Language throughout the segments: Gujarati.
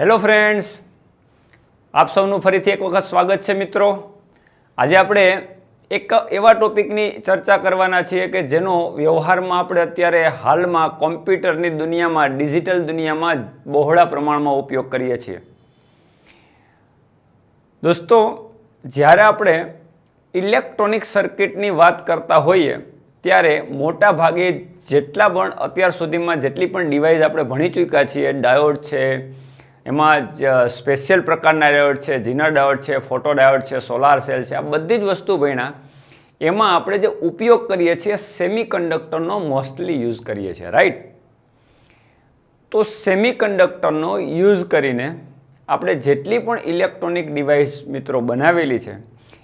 હેલો ફ્રેન્ડ્સ, આપ સૌનું ફરીથી એક વખત સ્વાગત છે મિત્રો। આજે આપણે એક એવા ટોપિકની ચર્ચા કરવાના છીએ કે જેનો વ્યવહારમાં આપણે અત્યારે હાલમાં કોમ્પ્યુટરની દુનિયામાં, ડિજિટલ દુનિયામાં બહોળા પ્રમાણમાં ઉપયોગ કરીએ છીએ। દોસ્તો, જ્યારે આપણે ઇલેક્ટ્રોનિક સર્કિટની વાત કરતા હોઈએ ત્યારે મોટા ભાગે જેટલા પણ અત્યાર સુધીમાં જેટલી પણ ડિવાઇસ આપણે ભણી ચૂક્યા છીએ, ડાયોડ છે, એમાં સ્પેશિયલ પ્રકારના ડાયોડ છે, જીનર ડાયોડ છે, ફોટો ડાયોડ છે, સોલાર સેલ છે, આ બધી જ વસ્તુ ભણ્યા। એમાં આપણે જે ઉપયોગ કરીએ છીએ સેમિકન્ડક્ટરનો મોસ્ટલી યુઝ કરીએ છીએ, રાઈટ? તો સેમિકન્ડક્ટરનો યુઝ કરીને આપણે જેટલી પણ ઇલેક્ટ્રોનિક ડિવાઇસ મિત્રો બનાવેલી છે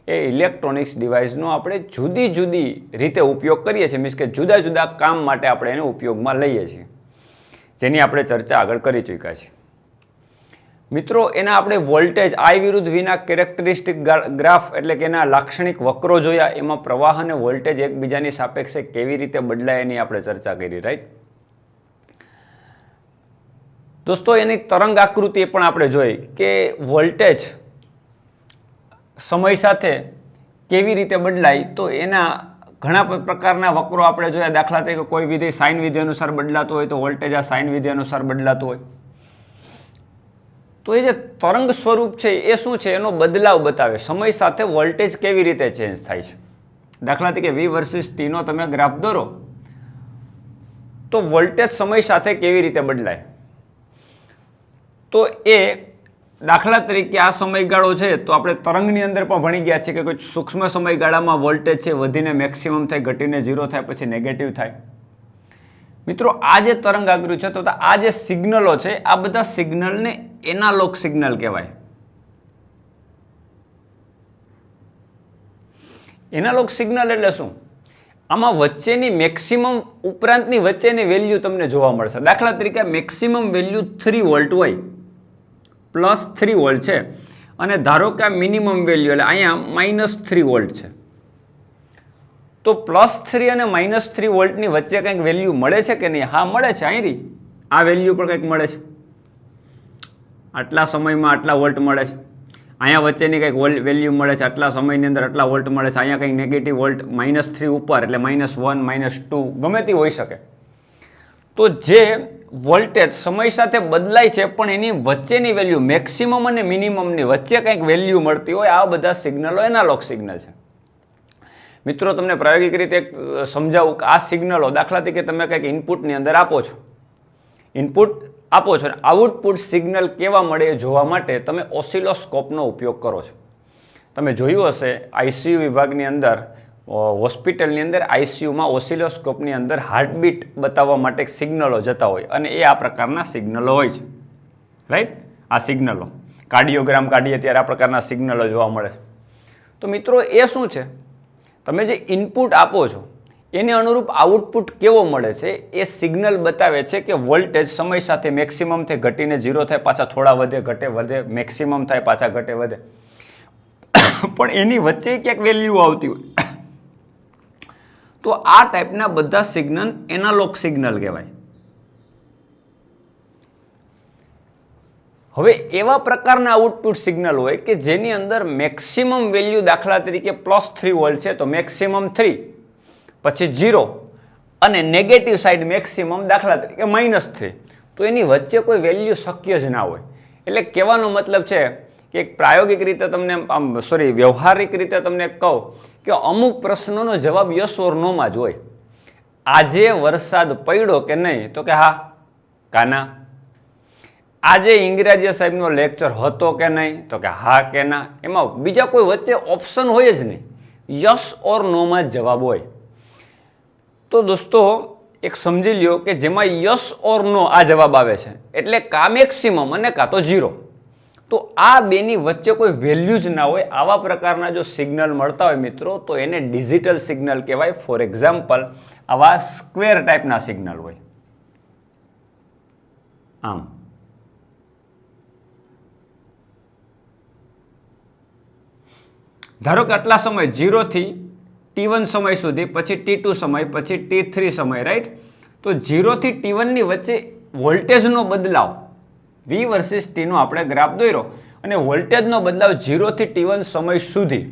એ ઇલેક્ટ્રોનિક્સ ડિવાઇસનો આપણે જુદી જુદી રીતે ઉપયોગ કરીએ છીએ, મીન્સ કે જુદા જુદા કામ માટે આપણે એને ઉપયોગમાં લઈએ છીએ, જેની આપણે ચર્ચા આગળ કરી ચૂક્યા છીએ મિત્રો। એના આપણે વોલ્ટેજ I વિરુદ્ધ વિના કેરેક્ટરિસ્ટિક ગ્રાફ એટલે કે એના લાક્ષણિક વક્રો જોયા, એમાં પ્રવાહ અને વોલ્ટેજ એકબીજાની સાપેક્ષે કેવી રીતે બદલાય એની આપણે ચર્ચા કરી, રાઈટ દોસ્તો? એની તરંગ આકૃતિ પણ આપણે જોઈ કે વોલ્ટેજ સમય સાથે કેવી રીતે બદલાય, તો એના ઘણા પ્રકારના વક્રો આપણે જોયા। દાખલા તરીકે કોઈ વિધેય સાઇન વિધેય અનુસાર બદલાતું હોય તો વોલ્ટેજ આ સાઇન વિધેય અનુસાર બદલાતું હોય, તો એ જે તરંગ સ્વરૂપ છે એ શું છે, એનો બદલાવ બતાવે, સમય સાથે વોલ્ટેજ કેવી રીતે ચેન્જ થાય છે। દાખલા તરીકે V વર્સિસ T નો તમે ગ્રાફ દોરો તો વોલ્ટેજ સમય સાથે કેવી રીતે બદલાય, તો એ દાખલા તરીકે આ સમયગાળો છે તો આપણે તરંગની અંદર પણ ભણી ગયા છીએ કે કોઈ સૂક્ષ્મ સમયગાળામાં વોલ્ટેજ છે વધીને મેક્સિમમ થાય, ઘટીને 0 થાય, પછી નેગેટિવ થાય। મિત્રો, આ જે તરંગ આકૃતિ છે તો આ જે સિગ્નલો છે આ બધા સિગ્નલને એનાલોગ સિગ્નલ કહેવાય। એનાલોગ સિગ્નલ એટલે શું? આમાં વચ્ચેની મેક્સિમમ ઉપરાંતની વચ્ચેની વેલ્યુ તમને જોવા મળશે। દાખલા તરીકે મેક્સિમમ વેલ્યુ 3 વોલ્ટ હોય, પ્લસ 3 વોલ્ટ છે, અને ધારો કે આ મિનિમમ વેલ્યુ એટલે અહીંયા -3 વોલ્ટ છે, તો +3 અને -3 વોલ્ટની વચ્ચે કંઈક વેલ્યુ મળે છે કે નહીં? હા, મળે છે। અહીં આ વેલ્યુ પણ કંઈક મળે છે, આટલા સમયમાં આટલા વોલ્ટ મળે છે, અહીંયા વચ્ચેની કંઈક વેલ્યુ મળે છે, આટલા સમયની અંદર આટલા વોલ્ટ મળે છે, અહીંયા કંઈક નેગેટિવ વોલ્ટ -3 ઉપર એટલે -1 -2 ગમે તે હોઈ શકે। તો જે વોલ્ટેજ સમય સાથે બદલાય છે પણ એની વચ્ચેની વેલ્યુ મેક્સિમમ અને મિનિમમની વચ્ચે કંઈક વેલ્યુ મળતી હોય, આ બધા સિગ્નલો એનાલોગ સિગ્નલ છે। મિત્રો, તમને પ્રાયોગિક રીતે સમજાવું કે આ સિગ્નલો દાખલા તરીકે તમે કંઈક ઇનપુટની અંદર આપો છો, ઇનપુટ આપો છો અને આઉટપુટ સિગ્નલ કેવા મળે એ જોવા માટે તમે ઓસિલોસ્કોપનો ઉપયોગ કરો છો। તમે જોયું હશે આઈસીયુ વિભાગની અંદર, હોસ્પિટલની અંદર આઈસીયુમાં ઓસિલોસ્કોપની અંદર હાર્ટબીટ બતાવવા માટે સિગ્નલો જતા હોય અને એ આ પ્રકારના સિગ્નલો હોય છે, રાઈટ? આ સિગ્નલો કાર્ડિયોગ્રામ કાઢીએ ત્યારે આ પ્રકારના સિગ્નલો જોવા મળે છે। તો મિત્રો, એ શું છે? તમે જે ઇનપુટ આપો છો એને અનુરૂપ આઉટપુટ કેવો મળે છે એ સિગ્નલ બતાવે છે કે વોલ્ટેજ સમય સાથે મેક્સિમમ થાય, ઘટીને 0 થાય, પાછા થોડા વધે, ઘટે, વધે, મેક્સિમમ થાય, પાછા ઘટે, વધે, પણ એની વચ્ચે ક્યાંક વેલ્યુ આવતી હોય। તો આ ટાઈપના બધા સિગ્નલ એનાલોગ સિગ્નલ કહેવાય। હવે એવા પ્રકારના આઉટપુટ સિગ્નલ હોય કે જેની અંદર મેક્સિમમ વેલ્યુ દાખલા તરીકે +3 વોલ્ટ છે તો મેક્સિમમ 3, પછી 0 અને નેગેટિવ સાઈડ મેક્સિમમ દાખલા તરીકે -3, તો એની વચ્ચે કોઈ વેલ્યુ શક્ય જ ના હોય। એટલે કહેવાનો મતલબ છે કે પ્રાયોગિક રીતે તમને વ્યવહારિક રીતે તમને કહું કે અમુક પ્રશ્નોનો જવાબ યસ ઓર નોમાં જ હોય। આજે વરસાદ પડ્યો કે નહીં? તો કે હા કા ના। આજે ઇંગ્રેજી સાહેબનો લેક્ચર હતો કે નહીં? તો કે હા કે ના। એમાં બીજા કોઈ વચ્ચે ઓપ્શન હોય જ નહીં, યસ ઓર નોમાં જ જવાબ હોય। તો દોસ્તો, એક સમજી લ્યો કે જેમાં યસ ઓર નો આ જવાબ આવે છે એટલે કા મેક્સિમમ અને કા તો 0, તો આ બેની વચ્ચે કોઈ વેલ્યુ જ ના હોય। આવા પ્રકારના જો સિગ્નલ મળતા હોય મિત્રો તો એને ડિજિટલ સિગ્નલ કહેવાય। ફોર એક્ઝામ્પલ, આવા સ્ક્વેર ટાઈપના સિગ્નલ હોય, આમ ધારો કે આટલા સમય 0 થી T1 સમય સુધી, પછી T2 સમય, પછી T3 સમય, રાઈટ? તો 0 થી T1 ની વચ્ચે વોલ્ટેજનો બદલાવ V વર્સિસ ટીનો આપણે ગ્રાફ દોર્યો અને વોલ્ટેજનો બદલાવ 0 થી T1 સમય સુધી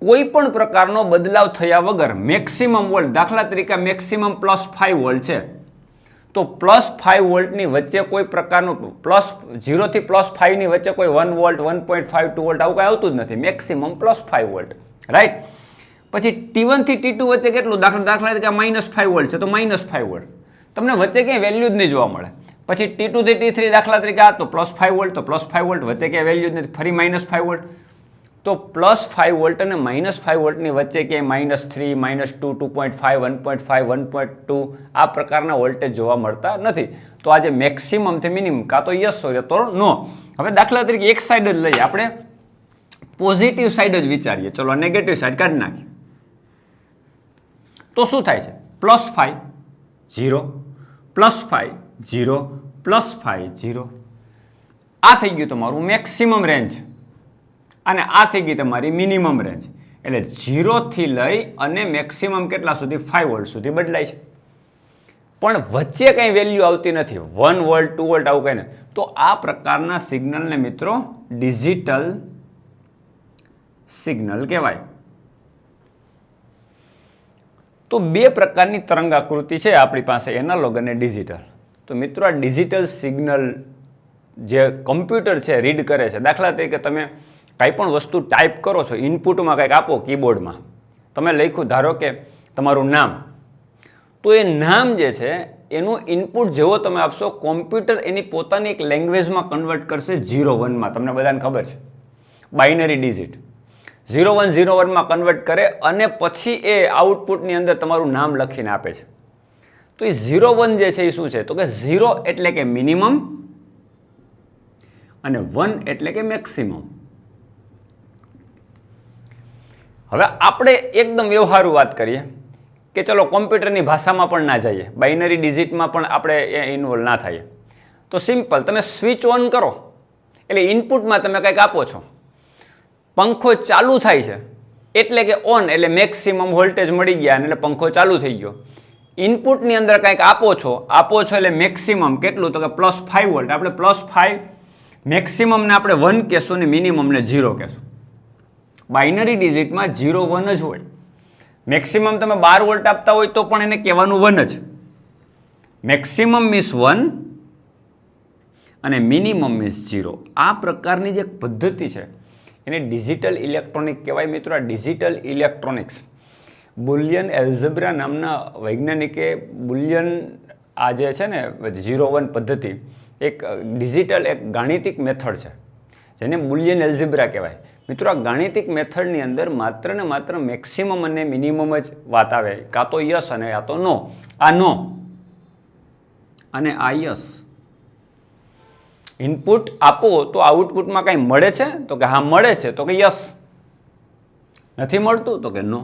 કોઈ પણ પ્રકારનો બદલાવ થયા વગર મેક્સિમમ વોલ્ટ, દાખલા તરીકે મેક્સિમમ +5 વોલ્ટ છે, તો +5 વોલ્ટની વચ્ચે કોઈ પ્રકારનું +0 થી +5 ની વચ્ચે કોઈ 1 વોલ્ટ, 1.5, 2 વોલ્ટ આવું કઈ આવતું જ નથી, મેક્સિમમ +5 વોલ્ટ, રાઈટ. પછી T1 થી T2 વચ્ચે કેટલું, દાખલા તરીકે -5 વોલ્ટ છે તો -5 વોલ્ટ, તમને વચ્ચે ક્યાંય વેલ્યુ જ નહીં જોવા મળે. પછી T2 થી T3 દાખલા તરીકે આ તો +5 વોલ્ટ, તો +5 વોલ્ટ, વચ્ચે ક્યાંય વેલ્યુ જ નથી, ફરી -5 વોલ્ટ. તો +5 વોલ્ટ અને -5 વોલ્ટની વચ્ચે ક્યાંય -3, -2, 2.5, 1.5, 1.2 આ પ્રકારના વોલ્ટેજ જોવા મળતા નથી. તો આજે મેક્સિમમથી મિનિમમ કાં તો યસ હોય તો નો. હવે દાખલા તરીકે એક સાઈડ જ લઈએ, આપણે પોઝિટિવ સાઈડ જ વિચારીએ, ચલો નેગેટિવ સાઈડ કાઢી નાખીએ. તો શું થાય છે? +5 0, +5 0, +5 0. આ થઈ ગયું તમારું મેક્સિમમ રેન્જ અને આ થઈ ગઈ તમારી મિનિમમ રેન્જ. એટલે 0 થી લઈ અને મેક્સિમમ કેટલા સુધી? 5 વોલ્ટ સુધી બદલાય છે. પણ વચ્ચે કંઈ વેલ્યુ આવતી નથી, 1 વોલ્ટ, 2 વોલ્ટ આવું કંઈ નહીં. તો આ પ્રકારના સિગ્નલને મિત્રો ડિજિટલ સિગ્નલ કહેવાય. તો બે પ્રકારની તરંગાકૃતિ છે આપણી પાસે, એનાલોગ અને ડિજિટલ. તો મિત્રો આ ડિજિટલ સિગ્નલ જે કમ્પ્યુટર છે રીડ કરે છે, દાખલા તરીકે તમે કાંઈ પણ વસ્તુ ટાઈપ કરો છો, ઇનપુટમાં કંઈક આપો કીબોર્ડમાં, તમે લખ્યું ધારો કે તમારું નામ, તો એ નામ જે છે એનું ઇનપુટ જેવો તમે આપશો, કોમ્પ્યુટર એની પોતાની એક લેંગ્વેજમાં કન્વર્ટ કરશે 0-1માં. તમને બધાને ખબર છે, બાઇનરી ડિજિટ 0-1-0-1માં કન્વર્ટ કરે અને પછી એ આઉટપુટની અંદર તમારું નામ લખીને આપે છે. તો એ 0-1 જે છે એ શું છે? તો કે 0 એટલે કે મિનિમમ અને 1 એટલે કે મેક્સિમમ. હવે આપણે એકદમ વ્યવહારુ વાત કરીએ કે ચલો કોમ્પ્યુટરની ભાષામાં પણ ના જઈએ, બાઇનરી ડિજિટમાં પણ આપણે ઇન્વોલ્વ ના થઈએ. તો સિમ્પલ, તમે સ્વિચ ઓન કરો એટલે ઇનપુટમાં તમે કંઈક આપો છો, પંખો ચાલુ થાય છે એટલે કે ઓન એટલે મેક્સિમમ વોલ્ટેજ મળી ગયા એટલે પંખો ચાલુ થઈ ગયો. ઇનપુટની અંદર કંઈક આપો છો એટલે મેક્સિમમ કેટલું? તો કે +5 વોલ્ટ. આપણે +5 મેક્સિમમને આપણે 1 કહેશું ને મિનિમમને 0 કહેશું. બાઇનરી ડિજિટમાં 0-1 જ હોય. મેક્સિમમ તમે 12 વોલ્ટ આપતા હોય તો પણ એને કહેવાનું 1 જ. મેક્સિમમ મીન્સ 1 અને મિનિમમ મીન્સ 0. આ પ્રકારની જે પદ્ધતિ છે એને ડિજિટલ ઇલેક્ટ્રોનિક કહેવાય. મિત્રો આ ડિજિટલ ઇલેક્ટ્રોનિક્સ બુલિયન એલ્જેબ્રા નામના વૈજ્ઞાનિકે બુલિયન આ જે છે ને 0-1 પદ્ધતિ એક ડિજિટલ એક ગાણિતિક મેથડ છે જેને બુલિયન એલ્જેબ્રા કહેવાય. મિત્રો આ ગાણિતિક મેથડની અંદર માત્ર ને માત્ર મેક્સિમમ અને મિનિમમ જ વાત આવે, કાં તો યસ અને યા તો નો. આ નો અને આ યસ. ઇનપુટ આપો તો આઉટપુટમાં કંઈ મળે છે? તો કે હા મળે છે, તો કે યસ. નથી મળતું? તો કે નો.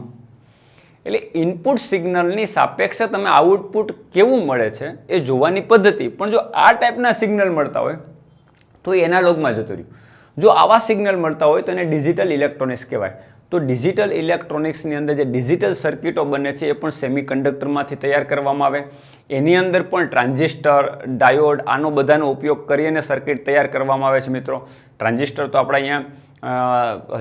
એટલે ઇનપુટ સિગ્નલની સાપેક્ષે તમે આઉટપુટ કેવું મળે છે એ જોવાની પદ્ધતિ. પણ જો આ ટાઈપના સિગ્નલ મળતા હોય તો એ એનાલોગમાં જતું રહ્યું. જો આવા સિગ્નલ મળતા હોય તો એને ડિજિટલ ઇલેક્ટ્રોનિક્સ કહેવાય. તો ડિજિટલ ઇલેક્ટ્રોનિક્સની અંદર જે ડિજિટલ સર્કિટો બને છે એ પણ સેમિકન્ડક્ટરમાંથી તૈયાર કરવામાં આવે. એની અંદર પણ ટ્રાન્ઝિસ્ટર, ડાયોડ આનો બધાનો ઉપયોગ કરીને સર્કિટ તૈયાર કરવામાં આવે છે. મિત્રો ટ્રાન્ઝિસ્ટર તો આપણે અહીંયા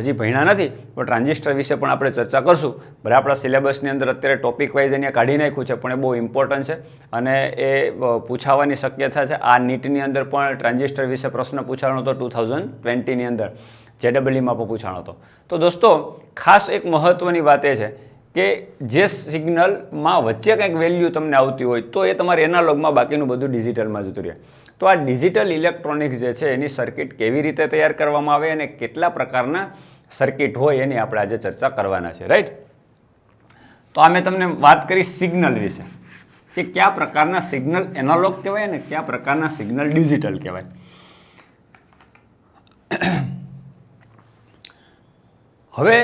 હજી ભણ્યા નથી, પણ ટ્રાન્ઝિસ્ટર વિશે પણ આપણે ચર્ચા કરશું. ભલે આપણા સિલેબસની અંદર અત્યારે ટોપિક વાઇઝ અહીંયા કાઢી નાખ્યું છે, પણ એ બહુ ઇમ્પોર્ટન્ટ છે અને એ પૂછાવાની શક્યતા છે. આ નીટની અંદર પણ ટ્રાન્ઝિસ્ટર વિશે પ્રશ્ન પૂછાવાનો હતો 2020ની અંદર, JEEમાં પણ પૂછાણો હતો. તો દોસ્તો ખાસ એક મહત્ત્વની વાત એ છે કે જે સિગ્નલમાં વચ્ચે કંઈક વેલ્યુ તમને આવતી હોય તો એ તમારે એનાલોગમાં, બાકીનું બધું ડિજિટલમાં જતું રહે. તો આ ડિજિટલ ઇલેક્ટ્રોનિક્સ જે છે એની સર્કિટ કેવી રીતે તૈયાર કરવામાં આવે અને કેટલા પ્રકારના સર્કિટ હોય એની આપણે આજે ચર્ચા કરવાના છે, રાઈટ. તો આ મેં તમને વાત કરી સિગ્નલ વિશે કે કયા પ્રકારના સિગ્નલ એનાલોગ કહેવાય અને કયા પ્રકારના સિગ્નલ ડિજિટલ કહેવાય. હવે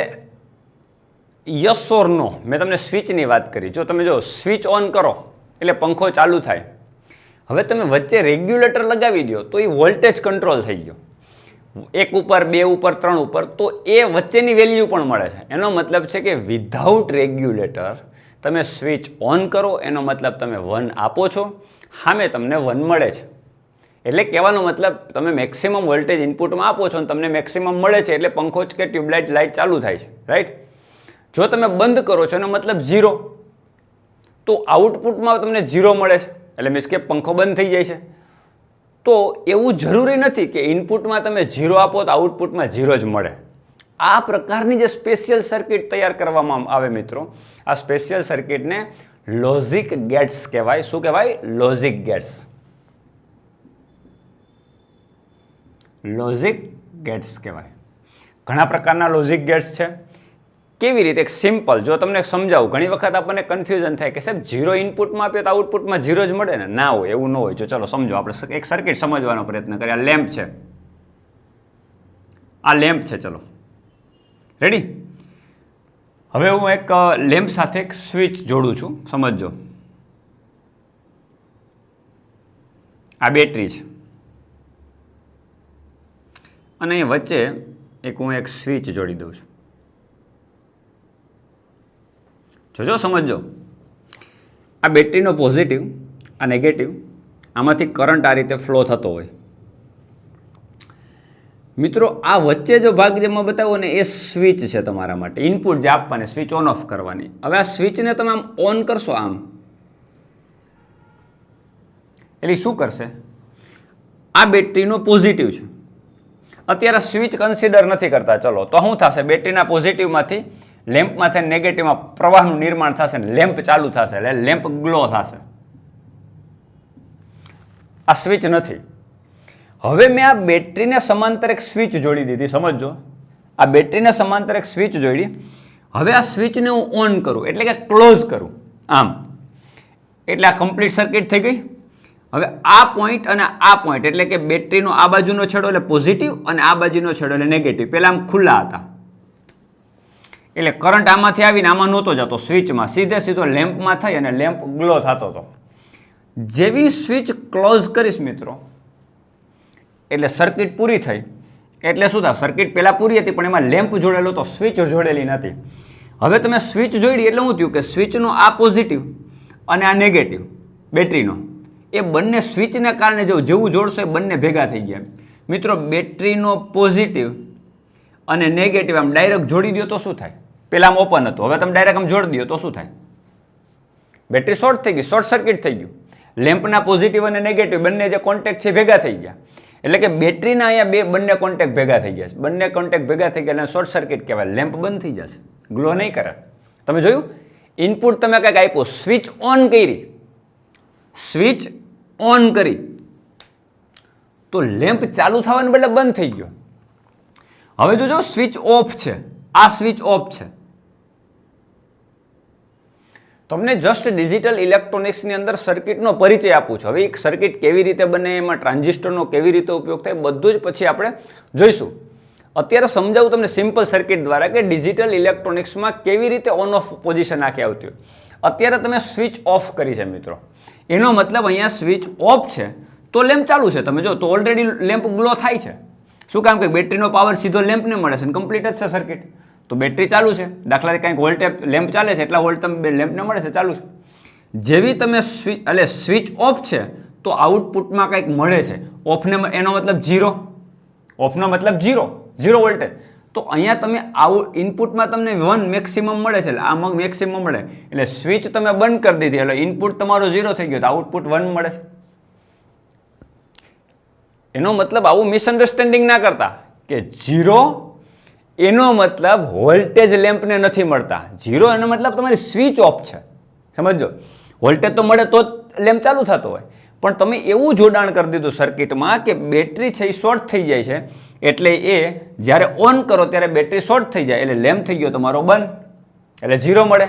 યસ ઓર નો, મેં તમને સ્વિચની વાત કરી. જો તમે જો સ્વિચ ઓન કરો એટલે પંખો ચાલુ થાય. હવે તમે વચ્ચે રેગ્યુલેટર લગાવી દો તો એ વોલ્ટેજ કંટ્રોલ થઈ ગયો, 1 ઉપર 2 ઉપર 3 ઉપર, તો એ વચ્ચેની વેલ્યુ પણ મળે છે. એનો મતલબ છે કે વિધાઉટ રેગ્યુલેટર તમે સ્વિચ ઓન કરો એનો મતલબ તમે 1 આપો છો, સામે તમને 1 મળે છે. એટલે કહેવાનો મતલબ તમે મેક્સિમમ વોલ્ટેજ ઇનપુટમાં આપો છો અને તમને મેક્સિમમ મળે છે એટલે પંખો કે ટ્યુબલાઇટ લાઇટ ચાલુ થાય છે, રાઈટ. જો તમે બંધ કરો છો એનો મતલબ 0, તો આઉટપુટમાં તમને 0 મળે છે, એટલે મીન્સ કે પંખો બંધ થઈ જાય છે. તો એવું જરૂરી નથી કે ઇનપુટમાં તમે 0 આપો તો આઉટપુટમાં 0 જ મળે. આ પ્રકારની જે સ્પેશિયલ સર્કિટ તૈયાર કરવામાં આવે મિત્રો, આ સ્પેશિયલ સર્કિટને લોજિક ગેટ્સ કહેવાય. શું કહેવાય? Logic gates. લોજિક ગેટ્સ કહેવાય. ઘણા પ્રકારના લોજિક ગેટ્સ છે. કેવી રીતે? એક સિમ્પલ, જો તમને સમજાવું, ઘણી વખત આપણને કન્ફ્યુઝન થાય કે સાહેબ 0 ઇનપુટમાં આપીએ તો આઉટપુટમાં 0 જ મળે ને? ના હોય, એવું ન હોય. જો ચલો સમજો, આપણે એક સર્કિટ સમજવાનો પ્રયત્ન કરીએ. આ લેમ્પ છે, આ લેમ્પ છે. ચલો રેડી. હવે હું એક લેમ્પ સાથે એક સ્વિચ જોડું છું, સમજજો. આ બેટરી છે અને અહીં વચ્ચે હું એક સ્વિચ જોડી દઉં છું. જોજો, સમજો. આ બેટરીનો પોઝિટિવ, આ નેગેટિવ, આમાંથી કરંટ આ રીતે ફ્લો થતો હોય. મિત્રો, આ વચ્ચે જો ભાગ જેમાં બતાવો ને, એ સ્વિચ છે તમારા માટે, ઇનપુટ જે આપવાની, સ્વિચ ઓન ઓફ કરવાની. હવે આ સ્વિચને તમે આમ ઓન કરશો આમ, એટલે શું કરશે? આ બેટરીનો પોઝિટિવ છે. અત્યારે સ્વિચ કન્સિડર નથી કરતા. ચલો, તો શું થશે? બેટરીના પોઝિટિવમાંથી લેમ્પમાંથી નેગેટિવમાં પ્રવાહનું નિર્માણ થશે ને લેમ્પ ચાલુ થશે, એટલે લેમ્પ ગ્લો થશે. આ સ્વિચ નથી. હવે મેં આ બેટરીને સમાંતર એક સ્વિચ જોડી દીધી, સમજો. આ બેટરીને સમાંતર એક સ્વિચ જોડી. હવે આ સ્વિચને હું ઓન કરું, એટલે કે ક્લોઝ કરું આમ, એટલે આ કમ્પ્લીટ સર્કિટ થઈ ગઈ. હવે આ પોઈન્ટ અને આ પોઈન્ટ, એટલે કે બેટરીનો આ બાજુનો છેડો એટલે પોઝિટિવ અને આ બાજુનો છેડો એટલે નેગેટિવ, પહેલા આમ ખુલ્લા હતા. એટલે કરંટ આમાંથી આવીને આમાં નહોતો જતો, સ્વિચમાં સીધો લેમ્પમાં થઈ અને લેમ્પ ગ્લો થતો હતો. જેવી સ્વિચ ક્લોઝ કરીશ મિત્રો, એટલે સર્કિટ પૂરી થઈ. એટલે શું થાય? સર્કિટ પહેલાં પૂરી હતી પણ એમાં લેમ્પ જોડેલો હતો, સ્વિચ જોડેલી નથી. હવે તમે સ્વિચ જોડી એટલે શું થયું કે સ્વિચનો આ પોઝિટિવ અને આ નેગેટિવ બેટરીનો, એ બંને સ્વિચને કારણે જેવું જોડશો એ બંને ભેગા થઈ ગયા. મિત્રો, બેટરીનો પોઝિટિવ અને નેગેટિવ આમ ડાયરેક્ટ જોડી દો તો શું થાય? પહેલાં આમ ઓપન હતું, હવે તમે ડાયરેક્ટ આમ જોડી દો તો શું થાય? બેટરી શોર્ટ થઈ ગઈ, શોર્ટ સર્કિટ થઈ ગયું. લેમ્પના પોઝિટિવ અને નેગેટિવ બંને જે કોન્ટેક્ટ છે ભેગા થઈ ગયા. એટલે કે બેટરીના અહીંયા બંને કોન્ટેક્ટ ભેગા થઈ ગયા છે. બંને કોન્ટેક્ટ ભેગા થઈ ગયા એટલે શોર્ટ સર્કિટ કહેવાય. લેમ્પ બંધ થઈ જશે, ગ્લો નહીં કરે. તમે જોયું? ઇનપુટ તમે કંઈક આપ્યો, સ્વિચ ઓન કરી, સ્વિચ ઓન કરી તો લેમ્પ ચાલુ થવાને બદલે બંધ થઈ ગયો. હવે જોજો, સ્વિચ ઓફ છે, આ સ્વિચ ઓફ છે. તમને જસ્ટ ડિજિટલ ઇલેક્ટ્રોનિક્સની અંદર સર્કિટનો પરિચય આપું છું. હવે એક સર્કિટ કેવી રીતે બને, એમાં ટ્રાન્ઝિસ્ટરનો કેવી રીતે ઉપયોગ થાય, બધું જ પછી આપણે જોઈશું. અત્યારે સમજાવું તમને સિમ્પલ સર્કિટ દ્વારા કે ડિજિટલ ઇલેક્ટ્રોનિક્સમાં કેવી રીતે ઓન ઓફ પોઝિશન આખી આવતી હોય. અત્યારે તમે સ્વિચ ઓફ કરી છે મિત્રો, એનો મતલબ અહીંયા સ્વિચ ઓફ છે તો લેમ્પ ચાલુ છે. તમે જો તો ઓલરેડી લેમ્પ ગ્લો થાય છે. શું કામ? કે બેટરીનો પાવર સીધો લેમ્પને મળે છે, કમ્પ્લીટ જ છે સર્કિટ. તો બેટરી ચાલુ છે, દાખલા તરીકે કંઈક વોલ્ટેજ લેમ્પ ચાલે છે, એટલા વોલ્ટ તમે લેમ્પને મળે છે, ચાલુ છે. જેવી તમે સ્વિચ ઓફ છે તો આઉટપુટમાં કંઈક મળે છે. ઓફને એનો મતલબ 0, ઓફનો મતલબ 0 વોલ્ટેજ. તો અહીંયા તમે ઇનપુટમાં તમને 1 મેક્સિમમ મળે છે, એટલે આ મેક્સિમમ મળે. એટલે સ્વિચ તમે બંધ કરી દીધી એટલે ઇનપુટ તમારો 0 થઈ ગયો, તો આઉટપુટ 1 મળે છે. એનો મતલબ આવું મિસઅન્ડરસ્ટેન્ડિંગ ના કરતા કે 0 એનો મતલબ વોલ્ટેજ લેમ્પને નથી મળતા. 0 એનો મતલબ તમારી સ્વિચ ઓફ છે, સમજો. વોલ્ટેજ તો મળે તો જ લેમ્પ ચાલુ થતો હોય, પણ તમે એવું જોડાણ કરી દીધું સર્કિટમાં કે બેટરી છે એ શોર્ટ થઈ જાય છે, એટલે એ જ્યારે ઓન કરો ત્યારે બેટરી શોર્ટ થઈ જાય એટલે લેમ્પ થઈ ગયો તમારો બંધ, એટલે 0 મળે.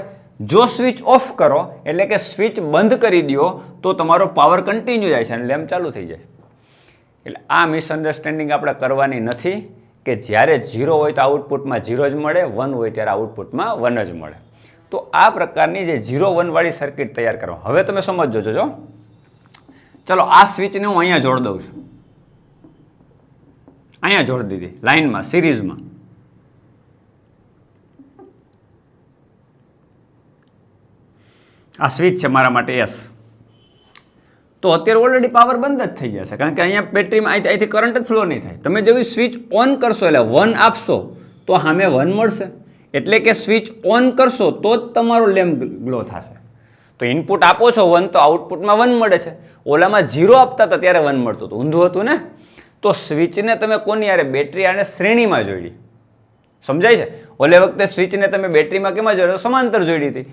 જો સ્વિચ ઓફ કરો એટલે કે સ્વિચ બંધ કરી દો તો તમારો પાવર કન્ટિન્યુ જાય છે અને લેમ્પ ચાલુ થઈ જાય. એટલે આ મિસઅન્ડરસ્ટેન્ડિંગ આપણે કરવાની નથી કે જ્યારે 0 હોય તો આઉટપુટમાં 0 જ મળે, 1 હોય ત્યારે આઉટપુટમાં 1 જ મળે. તો આ પ્રકારની જે 0-1 વાળી સર્કિટ તૈયાર કરો. હવે તમે સમજો જોજો. ચલો, આ સ્વિચને હું અહીંયા જોડી દઉં છું, અહીંયા જોડી દીધી લાઇનમાં, સિરીઝમાં. આ સ્વિચ છે મારા માટે S. તો અત્યારે ઓલરેડી પાવર બંધ જ થઈ જશે, કારણ કે અહીંયા બેટરીમાં અહીંથી કરંટ જ ફ્લો નહીં થાય. તમે જેવી સ્વિચ ઓન કરશો એટલે 1 આપશો તો સામે 1 મળશે, એટલે કે સ્વિચ ઓન કરશો તો જ તમારો લેમ્પ ગ્લો થશે. તો ઇનપુટ આપો છો 1 તો આઉટપુટમાં 1 મળે છે. ઓલામાં 0 આપતા હતા ત્યારે 1 મળતું હતું, ઊંધું હતું ને. તો સ્વિચને તમે કોની યારે બેટરી આને શ્રેણીમાં જોડી, સમજાય છે? ઓલે વખતે સ્વિચને તમે બેટરીમાં કેમાં જોડો? સમાંતર જોડી હતી.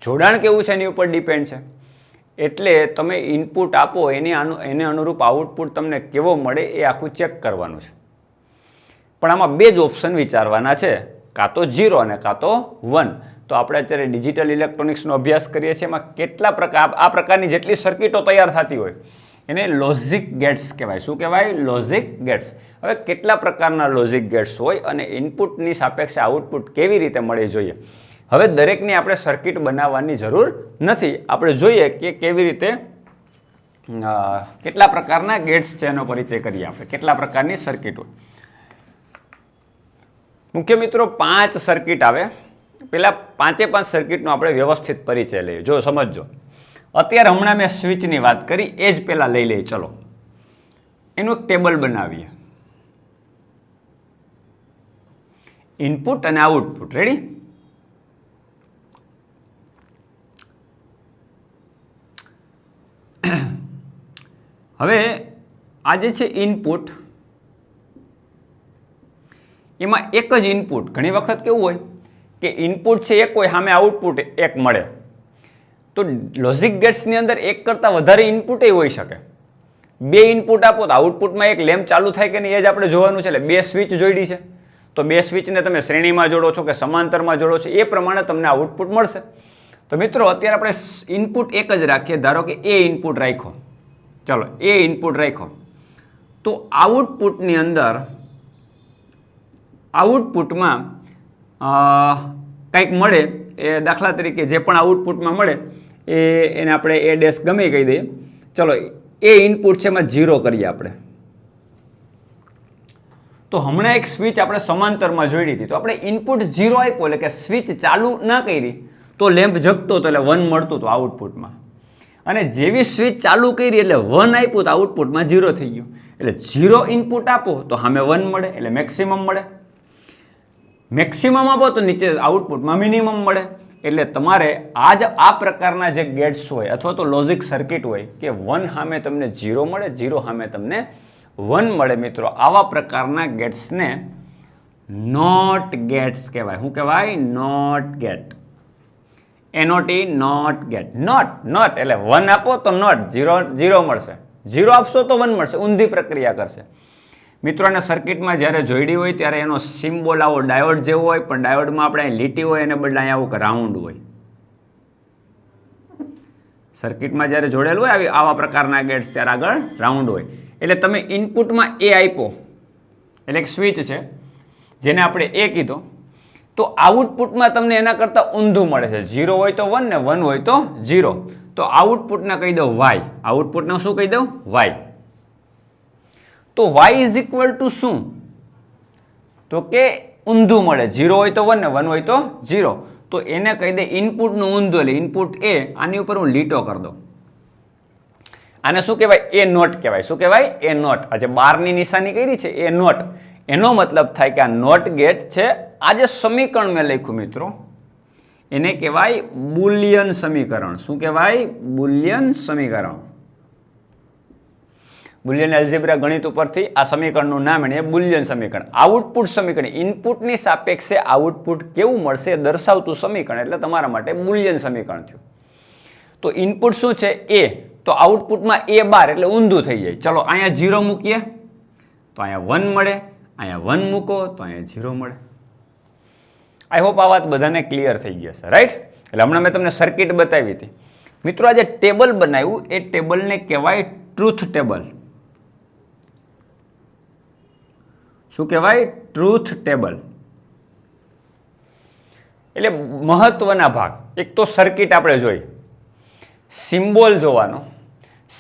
જોડાણ કેવું છે એની ઉપર ડિપેન્ડ છે. એટલે તમે ઇનપુટ આપો એને અનુરૂપ આઉટપુટ તમને કેવો મળે એ આખું ચેક કરવાનું છે. પણ આમાં બે જ ઓપ્શન વિચારવાના છે, કાં તો 0 અને કાં તો 1. તો આપણે અત્યારે ડિજિટલ ઇલેક્ટ્રોનિક્સનો અભ્યાસ કરીએ છીએ. એમાં કેટલા આ પ્રકારની જેટલી સર્કિટો તૈયાર થતી હોય એને લોજિક ગેટ્સ કહેવાય. શું કહેવાય? Logic gates. હવે કેટલા પ્રકારના લોજિક ગેટ્સ હોય અને ઇનપુટની સાપેક્ષે આઉટપુટ કેવી રીતે મળે જોઈએ. હવે દરેકની આપણે સર્કિટ બનાવવાની જરૂર નથી. આપણે જોઈએ કે કેવી રીતે કેટલા પ્રકારના ગેટ્સ છે એનો પરિચય કરીએ. આપણે કેટલા પ્રકારની સર્કિટ હોય. મુખ્ય મિત્રો 5 સર્કિટ આવે. પેલા 5 સર્કિટનો આપણે વ્યવસ્થિત પરિચય લઈએ. જો સમજજો, અત્યારે હમણાં મેં સ્વિચની વાત કરી એ જ પહેલાં લઈ લઈએ. ચલો એનું એક ટેબલ બનાવીએ. ઇનપુટ અને આઉટપુટ રેડી. હવે આ જે છે ઇનપુટ, એમાં એક જ ઇનપુટ. ઘણી વખત કેવું હોય કે ઇનપુટ છે એક હોય, સામે આઉટપુટ એક મળે. તો લોજિક ગેટ્સની અંદર એક કરતાં વધારે ઇનપુટ હોઈ શકે. 2 ઇનપુટ આપો તો આઉટપુટમાં એક લેમ્પ ચાલુ થાય કે નહીં એ જ આપણે જોવાનું છે. એટલે 2 સ્વિચ જોઈડી છે તો 2 સ્વિચને તમે શ્રેણીમાં જોડો છો કે સમાંતરમાં જોડો છો એ પ્રમાણે તમને આઉટપુટ મળશે. તો મિત્રો અત્યારે આપણે ઇનપુટ એક જ રાખીએ. ધારો કે એ ઇનપુટ રાખ્યો, ચલો એ ઇનપુટ રાખ્યો. તો આઉટપુટની અંદર આઉટપુટમાં કંઈક મળે એ દાખલા તરીકે જે પણ આઉટપુટમાં મળે એને આપણે એ ડેશ ગમે કહી દઈએ. ચલો એ ઇનપુટ છે એમાં 0 કરીએ આપણે. તો હમણાં એક સ્વિચ આપણે સમાંતરમાં જોડી હતી તો આપણે ઇનપુટ 0 આપ્યો એટલે કે સ્વિચ ચાલુ ના કરી તો લેમ્પ જગતો હતો એટલે 1 મળતું હતું આઉટપુટમાં. અને જેવી સ્વિચ ચાલુ કરી એટલે 1 આપ્યું તો આઉટપુટમાં 0 થઈ ગયું. એટલે 0 ઇનપુટ આપો તો સામે 1 મળે એટલે મેક્સિમમ મળે. મેક્સિમમ આપો તો નીચે આઉટપુટમાં મિનિમમ મળે. એટલે તમારે આ પ્રકારના જે ગેટ્સ હોય અથવા તો લોજિક સર્કિટ હોય કે 1 સામે તમને 0 મળે, 0 સામે તમને 1 મળે. મિત્રો આવા પ્રકારના ગેટ્સને નોટ ગેટ્સ કહેવાય. શું કહેવાય? Not gate. NOT not gate. Not એટલે 1 આપો તો નોટ 0 મળશે, 0 આપશો તો 1 મળશે. ઊંધી પ્રક્રિયા કરશે. મિત્રોને સર્કિટમાં જ્યારે જોઈડી હોય ત્યારે એનો સિમ્બોલ આવો ડાયોડ જેવો હોય, પણ ડાયોડમાં આપણે લીટી હોય એને બદલે અહીંયા આવું રાઉન્ડ હોય. સર્કિટમાં જ્યારે જોડેલું હોય આવા પ્રકારના ગેટ્સ ત્યારે આગળ રાઉન્ડ હોય. એટલે તમે ઇનપુટમાં એ આપ્યો એટલે એક સ્વિચ છે જેને આપણે એ કીધો, તો આઉટપુટમાં તમને એના કરતાં ઊંધું મળે છે. 0 હોય તો 1 ને 1 હોય તો 0. તો આઉટપુટને કહી દઉં y. આઉટપુટને શું કહી દઉં? y. તો y ઇઝ ઇક્વલ ટુ શું? તો કે ઊંધું મળે. 0 હોય તો 1 ને 1 હોય તો 0. તો એને કહી દે ઇનપુટનું ઊંધું. એટલે ઇનપુટ એ, આની ઉપર હું લીટો કરી દઉં. આને શું કહેવાય? એ નોટ કહેવાય. શું કહેવાય? એ નોટ. આજે 12ની નિશાની કરી છે એ નોટ. એનો મતલબ થાય કે આ નોટ ગેટ છે. આ જે સમીકરણ મેં લખ્યું મિત્રો એને કહેવાય બુલિયન સમીકરણ. શું કહેવાય? બુલિયન સમીકરણ. બુલિયન એલ્જેબ્રા ગણિત ઉપરથી આ સમીકરણનું નામ એને બુલિયન સમીકરણ. આઉટપુટ સમીકરણ, ઇનપુટની સાપેક્ષે આઉટપુટ કેવું મળશે એ દર્શાવતું સમીકરણ એટલે તમારા માટે બુલિયન સમીકરણ થયું. તો ઇનપુટ શું છે? એ. તો આઉટપુટમાં એ 12 એટલે ઊંધું થઈ જાય. ચલો અહીંયા 0 મૂકીએ તો અહીંયા 1 મળે, અહીંયા 1 મૂકો તો અહીંયા 0 મળે. આઈ હોપ આ વાત બધાને ક્લિયર થઈ ગઈ હશે, રાઈટ? એટલે હમણાં મેં તમને સર્કિટ બતાવી હતી. મિત્રો આ જે ટેબલ બનાવ્યું એ ટેબલને કહેવાય ટ્રુથ ટેબલ. શું કહેવાય? Truth table. એટલે મહત્વના ભાગ એક તો સર્કિટ આપણે જોઈ, સિમ્બોલ જોવાનો,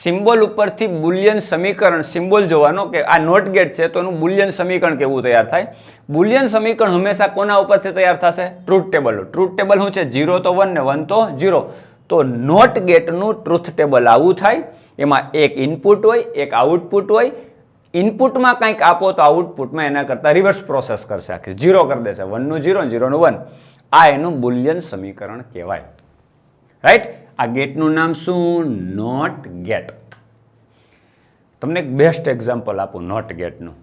સિમ્બોલ ઉપરથી બુલિયન સમીકરણ સિમ્બોલ જોવાનો કે આ નોટ ગેટ છે તો એનું બુલિયન સમીકરણ કેવું તૈયાર થાય. બુલિયન સમીકરણ હંમેશા કોના ઉપરથી તૈયાર થશે? Truth table. ટ્રુથ ટેબલ શું છે? 0 તો 1 ને 1 તો 0. તો નોટ ગેટનું ટ્રુથ ટેબલ આવું થાય. એમાં એક ઇનપુટ હોય, એક આઉટપુટ હોય. ઇનપુટમાં કંઈક આપો તો આઉટપુટમાં એના કરતાં રિવર્સ પ્રોસેસ કરશે, આખી 0 કરી દેશે. 1નું 0 0નું 1. આ એનું બુલિયન સમીકરણ કહેવાય. રાઈટ. આ ગેટનું નામ શું? Not gate. તમને એક બેસ્ટ એક્ઝામ્પલ આપું નોટ ગેટનું.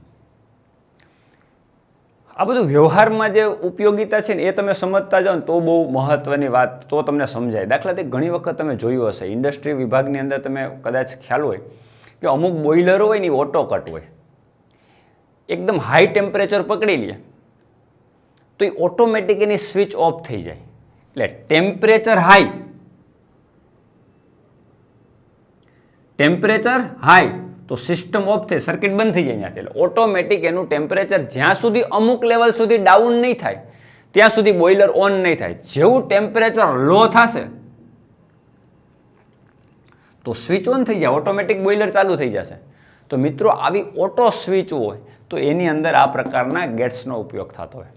આ બધું વ્યવહારમાં જે ઉપયોગિતા છે ને એ તમે સમજતા જાઓ ને તો બહુ મહત્વની વાત, તો તમને સમજાય. દાખલા તરીકે ઘણી વખત તમે જોયું હશે, ઇન્ડસ્ટ્રી વિભાગની અંદર તમે કદાચ ખ્યાલ હોય કે અમુક બોઇલરો હોય ને એ ઓટો કટ હોય. એકદમ હાઈ ટેમ્પરેચર પકડી લે તો એ ઓટોમેટિક એની સ્વિચ ઓફ થઈ જાય. એટલે ટેમ્પરેચર હાઈ તો સિસ્ટમ ઓફ થઈ, સર્કિટ બંધ થઈ જાય ત્યાંથી. એટલે ઓટોમેટિક એનું ટેમ્પરેચર જ્યાં સુધી અમુક લેવલ સુધી ડાઉન નહીં થાય ત્યાં સુધી બોઇલર ઓન નહીં થાય. જેવું ટેમ્પરેચર લો થશે તો સ્વિચ ઓન થઈ જાય, ઓટોમેટિક બોઇલર ચાલુ થઈ જશે. તો મિત્રો આવી ઓટો સ્વિચ હોય તો એની અંદર આ પ્રકારના ગેટ્સનો ઉપયોગ થતો હોય.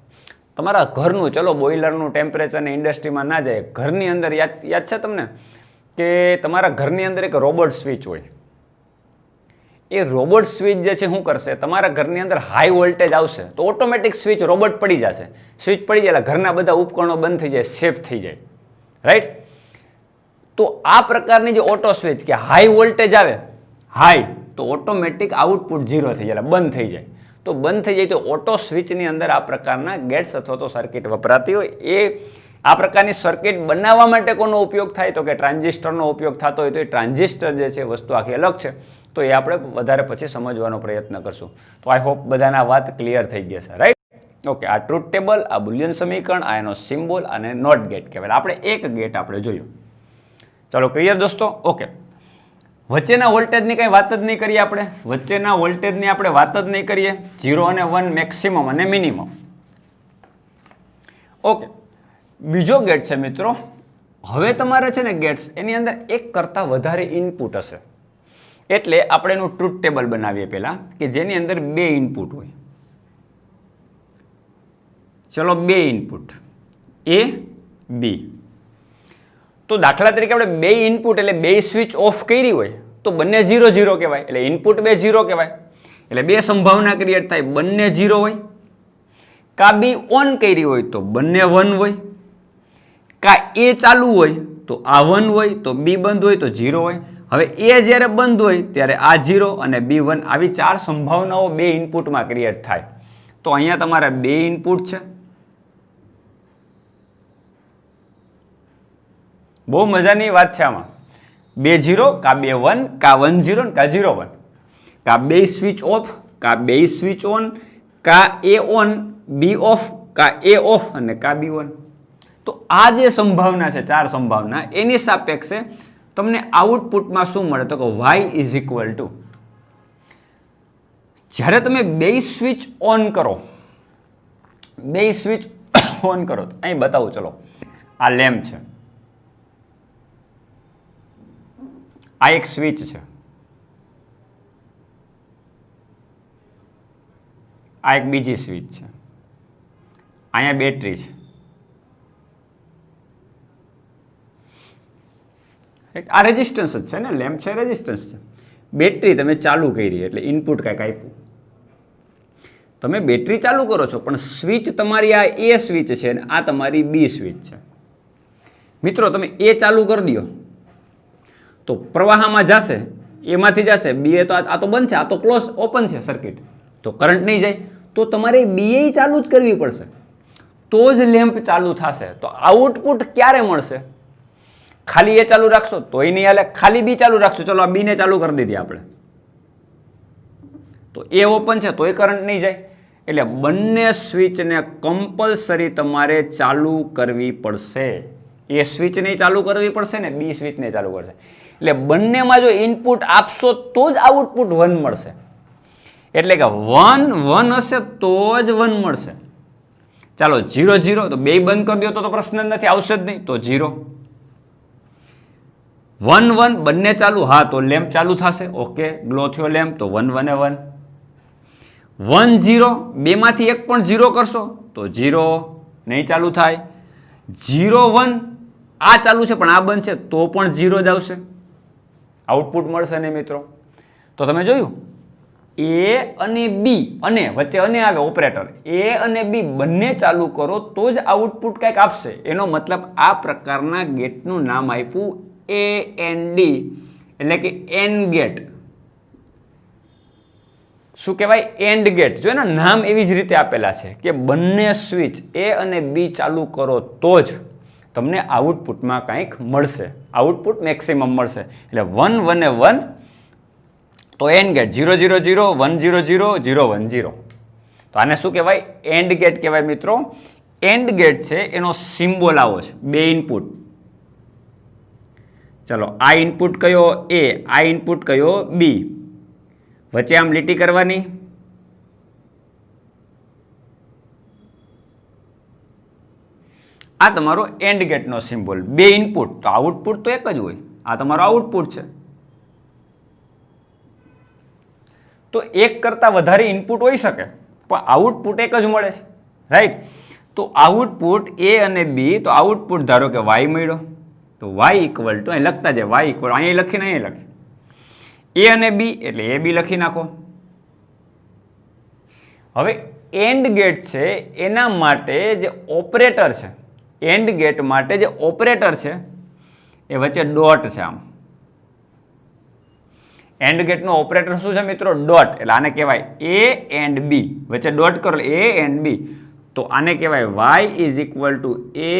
તમારા ઘરનું, ચલો બોઇલરનું ટેમ્પરેચરને ઇન્ડસ્ટ્રીમાં ના જાય, ઘરની અંદર યાદ છે તમને કે તમારા ઘરની અંદર એક રોબોટ સ્વિચ હોય. એ રોબોટ સ્વિચ જે છે શું કરશે, તમારા ઘરની અંદર હાઈ વોલ્ટેજ આવશે તો ઓટોમેટિક સ્વિચ રોબોટ પડી જશે. સ્વિચ પડી જાય એટલે ઘરના બધા ઉપકરણો બંધ થઈ જાય, સેફ થઈ જાય. રાઈટ. તો આ પ્રકારની જે ઓટો સ્વિચ કે હાઈ વોલ્ટેજ આવે, હાઈ તો ઓટોમેટિક આઉટપુટ 0 થઈ જાય, બંધ થઈ જાય. તો બંધ થઈ જાય તો ઓટો સ્વિચની અંદર આ પ્રકારના ગેટ્સ અથવા તો સર્કિટ વપરાતી હોય. એ આ પ્રકારની સર્કિટ બનાવવા માટે કોનો ઉપયોગ થાય તો કે ટ્રાન્ઝિસ્ટરનો ઉપયોગ થતો હોય. તો એ ટ્રાન્ઝિસ્ટર જે છે વસ્તુ આખી અલગ છે, તો એ આપણે વધારે પછી સમજવાનો પ્રયત્ન કરશું. તો આઈ હોપ બધાના વાત ક્લિયર થઈ ગયા છે. રાઈટ. ઓકે. આ ટ્રુથ ટેબલ, આ બુલિયન સમીકરણ, આ એનો સિમ્બોલ અને નોટ ગેટ કહેવાય. આપણે એક ગેટ આપણે જોયું. ચલો ક્લિયર દોસ્તો. ઓકે. વચ્ચેના વોલ્ટેજની કંઈ વાત જ નહીં કરીએ આપણે. વચ્ચેના વોલ્ટેજની આપણે વાત જ નહીં કરીએ. 0 અને 1 મેક્સિમમ અને મિનિમમ. ઓકે. બીજો ગેટ છે મિત્રો. હવે તમારે છે ને ગેટ્સ એની અંદર એક કરતાં વધારે ઇનપુટ હશે. એટલે આપણે એનું ટ્રુથ ટેબલ બનાવીએ પહેલાં કે જેની અંદર 2 ઇનપુટ હોય. ચલો 2 ઇનપુટ A, B. તો દાખલા તરીકે આપણે 2 ઇનપુટ એટલે 2 સ્વિચ ઓફ કરી હોય તો બંને 0 0 કહેવાય. એટલે ઇનપુટ 2 0 કહેવાય. એટલે 2 સંભાવના ક્રિએટ થાય, બંને 0 હોય. કા B ઓન કરી હોય તો બંને 1 હોય. કા A ચાલુ હોય તો આ 1 હોય, તો B બંધ હોય તો 0 હોય. હવે A જ્યારે બંધ હોય ત્યારે આ 0 અને B 1. આવી 4 સંભાવનાઓ 2 ઇનપુટમાં ક્રિએટ થાય. તો અહીંયા તમારા 2 ઇનપુટ છે. બહુ મજાની વાત છે આમાં. 2 0, કા 2 1, કા 1 0, કા 0 1. કા 2 સ્વિચ ઓફ, કા 2 સ્વિચ ઓન, કા A ઓન, B ઓફ, કા A ઓફ અને કા B ઓન. તો આ જે સંભાવના છે, 4 સંભાવના, એની સાપેક્ષે તમને આઉટપુટમાં શું મળે તો કે y ઇઝ ઇક્વલ ટુ, જ્યારે તમે 2 સ્વિચ ઓન કરો, 2 સ્વિચ ઓન કરો, અહીં બતાવું. ચલો આ લેમ્પ છે, આ એક સ્વિચ છે, આ એક બીજી સ્વિચ છે, અહીંયા બેટરી છે. આ રેઝિસ્ટન્સ જ છે ને, લેમ્પ છે રેઝિસ્ટન્સ છે. બેટરી તમે ચાલુ કરી એટલે ઇનપુટ કાંઈક આપ્યું, તમે બેટરી ચાલુ કરો છો પણ સ્વિચ તમારી આ એ સ્વિચ છે અને આ તમારી બી સ્વિચ છે. મિત્રો તમે એ ચાલુ કરી દો તો પ્રવાહમાં જશે, એમાંથી જશે, બી એ તો આ તો બંધ છે, આ તો ક્લોઝ ઓપન છે સર્કિટ, તો કરંટ નહીં જાય. તો તમારે બી એ ચાલુ જ કરવી પડશે તો જ લેમ્પ ચાલુ થશે. તો આઉટપુટ ક્યારે મળશે? ખાલી એ ચાલુ રાખશો તોય નહીં હાલે, ખાલી બી ચાલુ રાખશો, ચલો આ બીને ચાલુ કરી દીધી આપણે, તો એ ઓપન છે તોય કરંટ નહીં જાય. એટલે બંને સ્વિચને કમ્પલસરી તમારે ચાલુ કરવી પડશે. એ સ્વિચને ચાલુ કરવી પડશે ને બી સ્વિચને ચાલુ કરશે. એટલે બંનેમાં જો ઇનપુટ આપશો તો જ આઉટપુટ 1 મળશે. એટલે કે 1 1 હશે તો જ 1 મળશે. ચાલો 0 0 તો બે બંધ કરી દો તો પ્રશ્ન નથી, આવશે જ નહીં, તો 0. 1 1 બંને ચાલુ, હા તો લેમ્પ ચાલુ થશે. ઓકે, ગ્લો થયો લેમ્પ, તો 1 1 1. 1 0 બેમાંથી એક પણ 0 કરશો તો 0 નહીં ચાલુ થાય. 0 1 આ ચાલુ છે પણ આ બંધ છે તો પણ 0 જ આવશે, આઉટપુટ મળશે ને મિત્રો. તો તમે જોયું એ અને બી, અને વચ્ચે અને આવે ઓપરેટર, એ અને બી બંને ચાલુ કરો તો જ આઉટપુટ કંઈક આપશે. એનો મતલબ આ પ્રકારના ગેટનું નામ આપ્યું AND, એટલે કે એન ગેટ. શું કહેવાય? And gate. જો એના નામ એવી જ રીતે આપેલા છે કે બંને સ્વિચ એ અને બી ચાલુ કરો તો જ તમને આઉટપુટમાં કંઈક મળશે, આઉટપુટ મેક્સિમમ મળશે. એટલે 1 1 1 તો એન્ડ ગેટ, 0 0 0 1 0 0 0 1 0. તો આને શું કહેવાય? એન્ડ ગેટ કહેવાય મિત્રો. એન્ડ ગેટ છે એનો સિમ્બોલ આવો છે, બે ઇનપુટ. ચલો, આ ઇનપુટ કયો એ, આ ઇનપુટ કયો બી, વચ્ચે આમ લીટી કરવાની. આ તમારો એન્ડ ગેટનો સિમ્બોલ, બે ઇનપુટ, તો આઉટપુટ તો એક જ હોય. આ તમારો આઉટપુટ છે. તો એક કરતાં વધારે ઇનપુટ હોઈ શકે પણ આઉટપુટ એક જ મળે છે, રાઈટ? તો આઉટપુટ એ અને બી, તો આઉટપુટ ધારો કે વાય મળ્યો, તો વાય ઇક્વલ ટુ, અહીં લખતા જાય વાય ઇક્વલ, અહીંયા લખીને અહીંયા લખી એ અને બી એટલે એ બી લખી નાખો. હવે એન્ડ ગેટ છે એના માટે જે ઓપરેટર છે, એન્ડ ગેટ માટે જે ઓપરેટર છે એ વચ્ચે ડોટ છે. આમ એન્ડ ગેટનો ઓપરેટર શું છે મિત્રો? ડોટ. એટલે આને કહેવાય એ એન્ડ બી, વચ્ચે ડોટ કરો એ એન્ડ બી, તો આને કહેવાય y is equal to a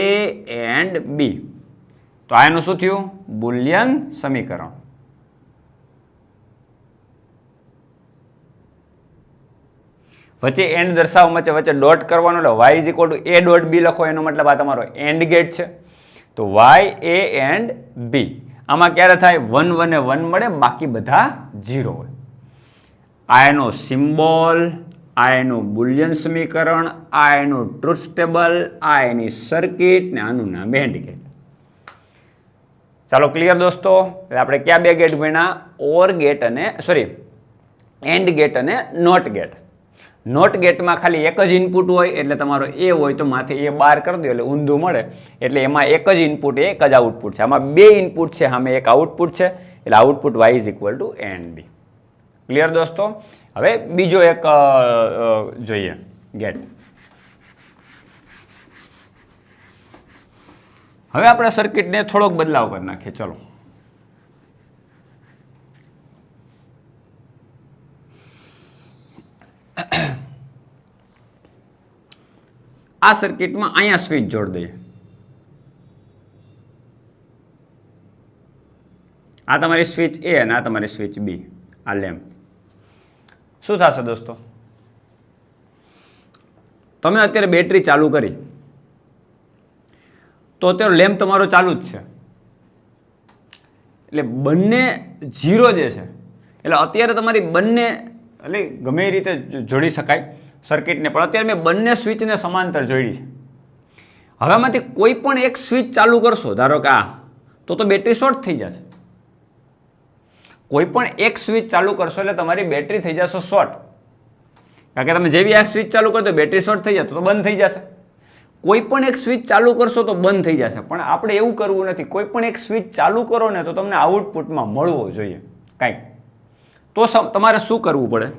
and b. તો આ એનું શું થયું? બુલિયન સમીકરણ. વચ્ચે એન્ડ દર્શાવવા માટે વચ્ચે ડોટ કરવાનો, એટલે Y is equal to A dot B લખો. એનો મતલબ આ તમારો એન્ડ ગેટ છે. તો વાય એ એન્ડ બી. આમાં ક્યારે થાય? 1 1 1 મળે, બાકી બધા 0 હોય. આ એનો સિમ્બોલ, આ એનું બુલિયન સમીકરણ, આ એનું ટ્રુથ ટેબલ, આ એની સર્કિટ, ને આનું નામ એન્ડ ગેટ. ચાલો, ક્લિયર દોસ્તો? એટલે આપણે ક્યાં બે ગેટ ભણ્યા? ઓર ગેટ અને એન્ડ ગેટ અને નોટ ગેટ. નોટ ગેટમાં ખાલી એક જ ઇનપુટ હોય, એટલે તમારો એ હોય તો માથે એ બાર કરી દો એટલે ઊંધું મળે. એટલે એમાં એક જ ઇનપુટ, એક જ આઉટપુટ છે. આમાં બે ઇનપુટ છે, સામે એક આઉટપુટ છે, એટલે output Y is equal to and B. Clear દોસ્તો? હવે બીજો એક જોઈએ ગેટ. હવે આપણે સર્કિટને થોડોક બદલાવ કરી નાખીએ. ચલો, આ સર્કિટમાં અહીંયા સ્વિચ જોડી દઈએ. આ તમારી સ્વિચ એ અને આ તમારી સ્વિચ બી, આ લેમ્પ. શું થશે દોસ્તો? તમે અત્યારે બેટરી ચાલુ કરી તો અત્યારે લેમ્પ તમારો ચાલુ જ છે, એટલે બંને 0 જે છે, એટલે અત્યારે તમારી બંને, એટલે ગમે એ રીતે જોડી શકાય સર્કિટને, પણ અત્યારે મેં બંને સ્વિચને સમાંતર જોડી છે. હવે આમાંથી કોઈ પણ એક સ્વિચ ચાલુ કરશો, ધારો કે આ, તો બેટરી શોર્ટ થઈ જશે. કોઈ પણ એક સ્વિચ ચાલુ કરશો એટલે તમારી બેટરી થઈ જશે શોર્ટ. કારણ કે તમે જેવી આ સ્વિચ ચાલુ કરો તો બેટરી શોર્ટ થઈ જશે, તો બંધ થઈ જશે. કોઈ પણ એક સ્વિચ ચાલુ કરશો તો બંધ થઈ જશે, પણ આપણે એવું કરવું નથી. કોઈ પણ એક સ્વિચ ચાલુ કરો ને તો તમને આઉટપુટમાં મળવો જોઈએ કાંઈક. તો તમારે શું કરવું પડે?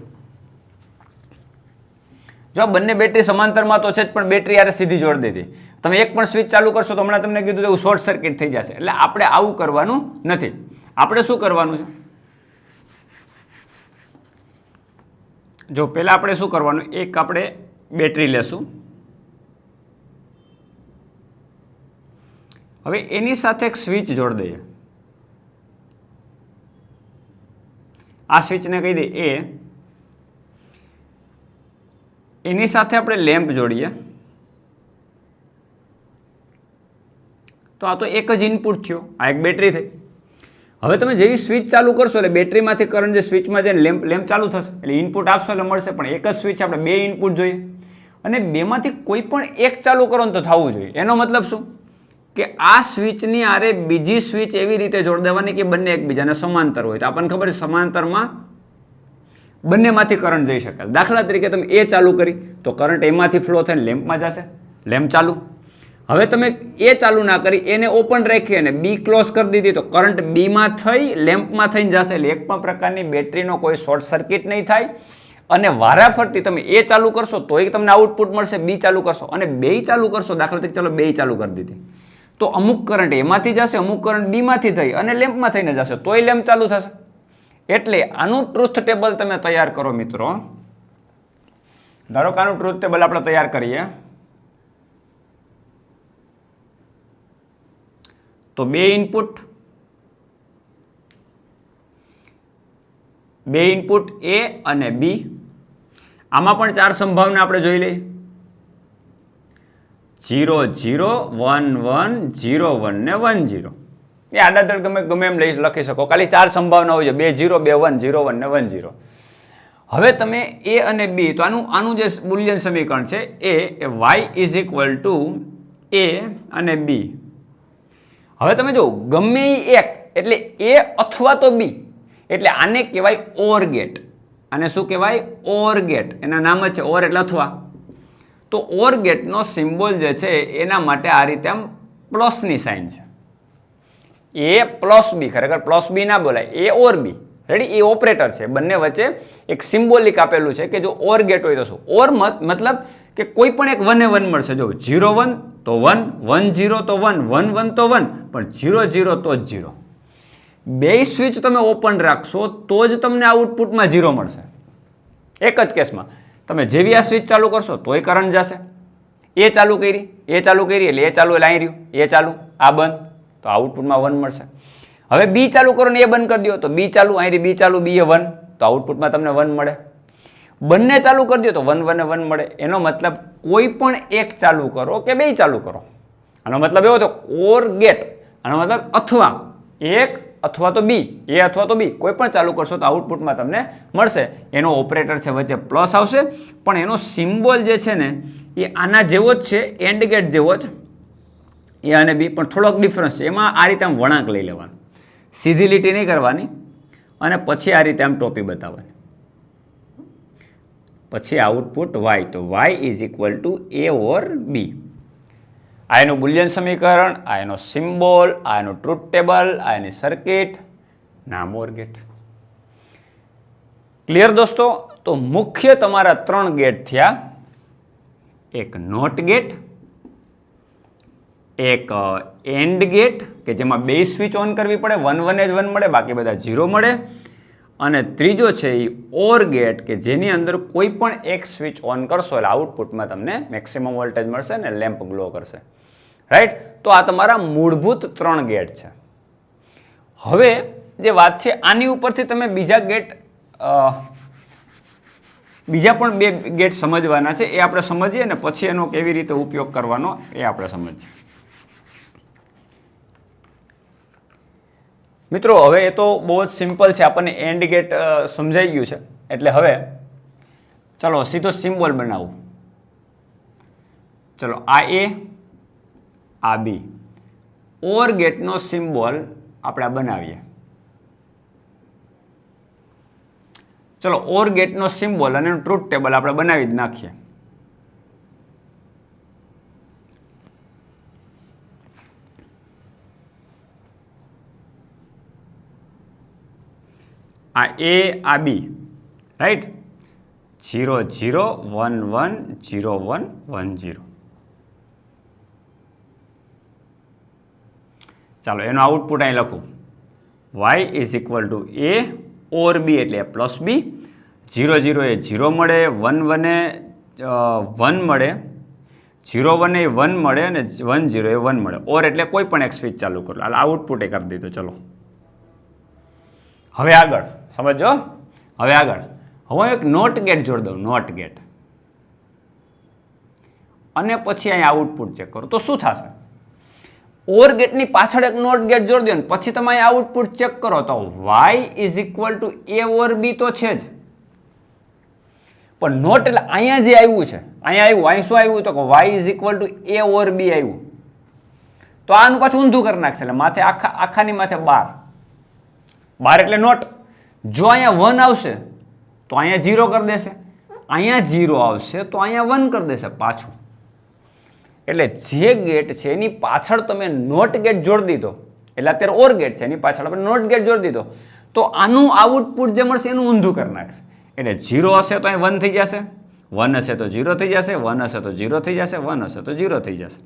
જો બંને બેટરી સમાંતરમાં તો છે જ, પણ બેટરી યારે સીધી જોડી દીધી. તમે એક પણ સ્વિચ ચાલુ કરશો તો હમણાં તમને કીધું એવું શોર્ટ સર્કિટ થઈ જશે. એટલે આપણે આવું કરવાનું નથી. આપણે શું કરવાનું છે? જો પહેલાં આપણે શું કરવાનું, એક આપણે બેટરી લેશું. હવે એની સાથે એક સ્વિચ જોડી દઈએ. આ સ્વિચને કહી દઈએ એ. એની સાથે આપણે લેમ્પ જોડીએ. તો આ તો એક જ ઇનપુટ થયો, આ એક બેટરી થઈ. હવે તમે જેવી સ્વિચ ચાલુ કરશો એટલે બેટરીમાંથી કરંટ જે સ્વિચમાં જઈને લેમ્પ ચાલુ થશે, એટલે ઇનપુટ આપશો એટલે મળશે. પણ એક જ સ્વિચ આપણે બે ઇનપુટ જોઈએ, અને બેમાંથી કોઈ પણ એક ચાલુ કરો ને તો થવું જોઈએ. એનો મતલબ શું કે આ સ્વિચની આરે બીજી સ્વિચ એવી રીતે જોડી દેવાની કે બંને એકબીજાને સમાંતર હોય. તો આપણને ખબર છે સમાંતરમાં બંનેમાંથી કરંટ જઈ શકે. દાખલા તરીકે તમે એ ચાલુ કરી તો કરંટ એમાંથી ફ્લો થઈને લેમ્પમાં જશે, લેમ્પ ચાલુ. હવે તમે એ ચાલુ ના કરી, એને ઓપન રાખી અને બી ક્લોઝ કરી દીધી તો કરંટ બીમાં થઈ લેમ્પમાં થઈને જશે. એટલે એક પણ પ્રકારની બેટરીનો કોઈ શોર્ટ સર્કિટ નહીં થાય. અને વારાફરતી તમે એ ચાલુ કરશો તોય તમને આઉટપુટ મળશે, બી ચાલુ કરશો અને બેય ચાલુ કરશો. દાખલા તરીકે ચાલો બેય ચાલુ કરી દીધી તો અમુક કરંટ એમાંથી જશે, અમુક કરંટ બીમાંથી થઈ અને લેમ્પમાં થઈને જશે, તોય લેમ્પ ચાલુ થશે. એટલે આનું ટ્રુથ ટેબલ તમે તૈયાર કરો મિત્રો. ધારો કે આનું ટ્રુથ ટેબલ આપણે તૈયાર કરીએ તો બે ઇનપુટ એ અને બી. આમાં પણ 4 સંભાવના આપણે જોઈ લઈએ. 0 0 1 1 0 1 ને 1 0. એ આડાધડ ગમે એમ લખી શકો. ખાલી 4 સંભાવના હોય છે, 2 0 2 1 0 1 ને 1 0. હવે તમે એ અને બી, તો આનું જે બુલિયન સમીકરણ છે એ y ઇઝ ઇક્વલ ટુ એ અને બી. હવે તમે જો ગમે એક એટલે એ અથવા તો બી, એટલે આને કહેવાય ઓર ગેટ. આને શું કહેવાય? Or get. એના નામ જ છે ઓર એટલે અથવા. તો ઓર ગેટનો સિમ્બોલ જે છે એના માટે આ રીતે આમ પ્લસની સાઇન છે. એ પ્લસ બી, ખરેખર પ્લસ બી ના બોલાય, એ ઓર બી. રેડી? એ ઓપરેટર છે. બંને વચ્ચે એક સિમ્બોલિક આપેલું છે કે જો ઓર ગેટ હોય તો શું? ઓર મતલબ કે કોઈ પણ એક 1 એ 1 મળશે. જો 0 1 તો 1, 1 0 તો 1, 1 1 તો 1, પણ 0 0 તો જ 0. બે સ્વિચ તમે ઓપન રાખશો તો જ તમને આઉટપુટમાં 0 મળશે. એક જ કેસમાં તમે જેવી આ સ્વિચ ચાલુ કરશો તોય કરંટ જશે. એ ચાલુ કરી એટલે એ ચાલુ એટલે અહીં રહ્યું, એ ચાલુ આ બંધ તો આઉટપુટમાં 1 મળશે. હવે બી ચાલુ કરો ને એ બંધ કરી દો તો બી ચાલુ અહીં બી ચાલુ, બી એ 1 તો આઉટપુટમાં તમને 1 મળે. બંને ચાલુ કરી દો તો 1 1 1 મળે. એનો મતલબ કોઈ પણ એક ચાલુ કરો કે બે ચાલુ કરો. આનો મતલબ એવો તો ઓર ગેટ. આનો મતલબ અથવા એક અથવા તો બી, એ અથવા તો બી કોઈ પણ ચાલુ કરશો તો આઉટપુટમાં તમને મળશે. એનો ઓપરેટર છે વચ્ચે પ્લસ આવશે, પણ એનો સિમ્બોલ જે છે ને એ આના જેવો જ છે, એન્ડ ગેટ જેવો જ. એ અને બી પણ થોડોક ડિફરન્સ છે. એમાં આ રીતે આમ વળાંક લઈ લેવાનું, સીધી લીટી નહીં કરવાની અને પછી આ રીતે આમ ટોપી બતાવવાની. પછી આઉટપુટ y, તો y ઇઝ ઇક્વલ ટુ એ ઓર બી. આ એનું બુલિયન સમીકરણ, આ એનો સિમ્બોલ, આ એનું ટ્રુથ ટેબલ, આ એની સર્કિટ, નામ ઓર ગેટ. ક્લિયર દોસ્તો? તો મુખ્ય તમારા 3 ગેટ થયા. એક નોટ ગેટ, એક એન્ડ ગેટ કે જેમાં બે સ્વિચ ઓન કરવી પડે, 1 1 જ 1 મળે, બાકી બધા 0 મળે. અને ત્રીજો છે એ ઓર ગેટ કે જેની અંદર કોઈ પણ એક સ્વિચ ઓન કરશો એટલે આઉટપુટમાં તમને મેક્સિમમ વોલ્ટેજ મળશે ને લેમ્પ ગ્લો કરશે. રાઈટ? તો આ તમારા મૂળભૂત 3 ગેટ છે. હવે જે વાત છે આની ઉપરથી તમે બીજા પણ 2 ગેટ સમજવાના છે. એ આપણે સમજીએ ને પછી એનો કેવી રીતે ઉપયોગ કરવાનો એ આપણે સમજીએ. મિત્રો હવે એ તો બહુ જ સિમ્પલ છે, આપણને એન્ડ ગેટ સમજાઈ ગયું છે. એટલે હવે ચલો સીધો સિમ્બોલ બનાવું. ચલો આ એ, આ બી. ઓર ગેટનો સિમ્બોલ આપણે બનાવીએ. ચલો ઓર ગેટનો સિમ્બોલ અને ટ્રુથ ટેબલ આપણે બનાવી જ નાખીએ. આ એ, આ બી. રાઈટ? 0 0 1 1 0 1 1 0. ચાલો એનો આઉટપુટ અહીં લખું. y ઇઝ ઇક્વલ ટુ એ ઓર બી એટલે પ્લસ બી. 0 0 એ 0 મળે, 1 1 એ 1 મળે, 0 1 એ 1 મળે અને 1 0 એ 1 મળે. ઓર એટલે કોઈ પણ એક સ્વિચ ચાલુ કરો. એટલે આઉટપુટ એ કરી દીધું. ચલો હવે આગળ સમજો. હવે આગળ હું એક નોટ ગેટ જોડી દઉં, નોટ ગેટ, અને પછી અહીં આઉટપુટ ચેક કરો તો શું થશે? ઓર ગેટની પાછળ એક નોટ ગેટ જોડી દો ને પછી તમે અહીં આઉટપુટ ચેક કરો તો y ઇઝ ઇક્વલ ટુ એ ઓર બી તો છે જ, પણ નોટ એટલે અહીંયા જે આવ્યું છે, અહીંયા શું આવ્યું તો કે y ઇઝ ઇક્વલ ટુ એ ઓર બી આવ્યું. તો આનું પાછું ઊંધું કરી નાખશે એટલે માથે આખાની માથે 12 એટલે નોટ. જો અહીંયા 1 આવશે તો અહીંયા 0 કરી દેશે, અહીંયા 0 આવશે તો અહીંયા 1 કરી દેશે પાછું. એટલે જે ગેટ છે એની પાછળ તમે નોટ ગેટ જોડી દીધો, એટલે અત્યારે ઓર ગેટ છે એની પાછળ આપણે નોટ ગેટ જોડી દીધો, તો આનું આઉટપુટ જે મળશે એનું ઊંધું કરી નાખશે. એટલે 0 હશે તો અહીં 1 થઈ જશે, 1 હશે તો 0 થઈ જશે, 1 હશે તો 0 થઈ જશે, 1 હશે તો 0 થઈ જશે.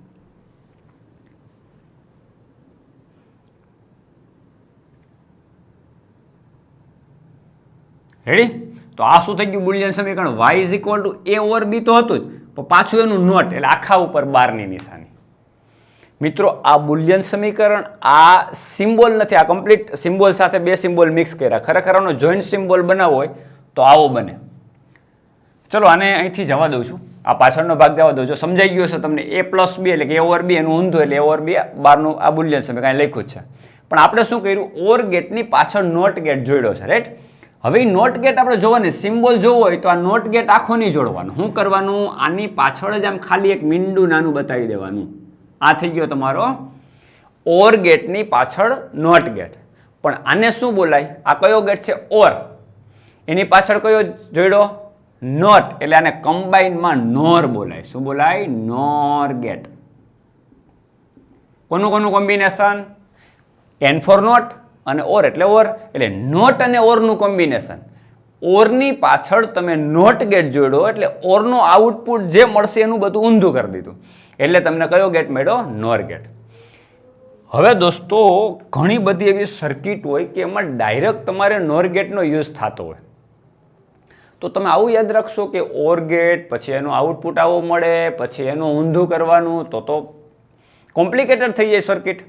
રેડી? તો આ શું થઈ ગયું બુલિયન સમીકરણ? y is equal two a over b તો હતું જ, પણ પાછું એનું નોટ, એટલે આખા ઉપર 12 ની નિશાની. મિત્રો આ બુલિયન સમીકરણ આ સિમ્બોલ નથી, આ કમ્પ્લીટ સિમ્બોલ સાથે બે સિમ્બોલ મિક્સ કર્યા. ખરેખર આનો જોઈન્ટ સિમ્બોલ બનાવવો હોય તો આવો બને. ચલો આને અહીંથી જવા દઉં છું, આ પાછળનો ભાગ જવા દઉં છું. સમજાઈ ગયો હશે તમને a પ્લસ b એટલે કે a ઓવર b એનું ઊંધું, એટલે a ઓવર b 12નું આ બુલિયન સમીકરણ લખ્યું જ છે. પણ આપણે શું કર્યું, ઓર ગેટની પાછળ નોટ ગેટ જોડ્યો છે. રાઈટ? હવે નોટ ગેટ આપણે જોવાની, સિમ્બોલ જોવો હોય તો આ નોટ ગેટ આખો નહીં જોડવાનું. શું કરવાનું, આની પાછળ જ આમ ખાલી એક મીંડું નાનું બતાવી દેવાનું. આ થઈ ગયો તમારો ઓર ગેટની પાછળ નોટ ગેટ. પણ આને શું બોલાય, આ કયો ગેટ છે? ઓર. એની પાછળ કયો જોડ્યો? નોટ. એટલે આને કમ્બાઇનમાં નોર બોલાય. શું બોલાય? નોર ગેટ. કોનું કોનું કોમ્બિનેશન? n ફોર નોટ અને ઓર એટલે ઓર, એટલે નોટ અને ઓરનું કોમ્બિનેશન. ઓરની પાછળ તમે નોટ ગેટ જોડો એટલે ઓરનો આઉટપુટ જે મળશે એનું બધું ઊંધું કરી દીધું, એટલે તમને કયો ગેટ મળ્યો? નોર ગેટ. હવે દોસ્તો ઘણી બધી એવી સર્કિટ હોય કે એમાં ડાયરેક્ટ તમારે નોર ગેટનો યુઝ થતો હોય, તો તમે આવું યાદ રાખશો કે ઓર ગેટ પછી એનું આઉટપુટ આવું મળે, પછી એનું ઊંધું કરવાનું, તો કોમ્પ્લિકેટેડ થઈ જાય સર્કિટ.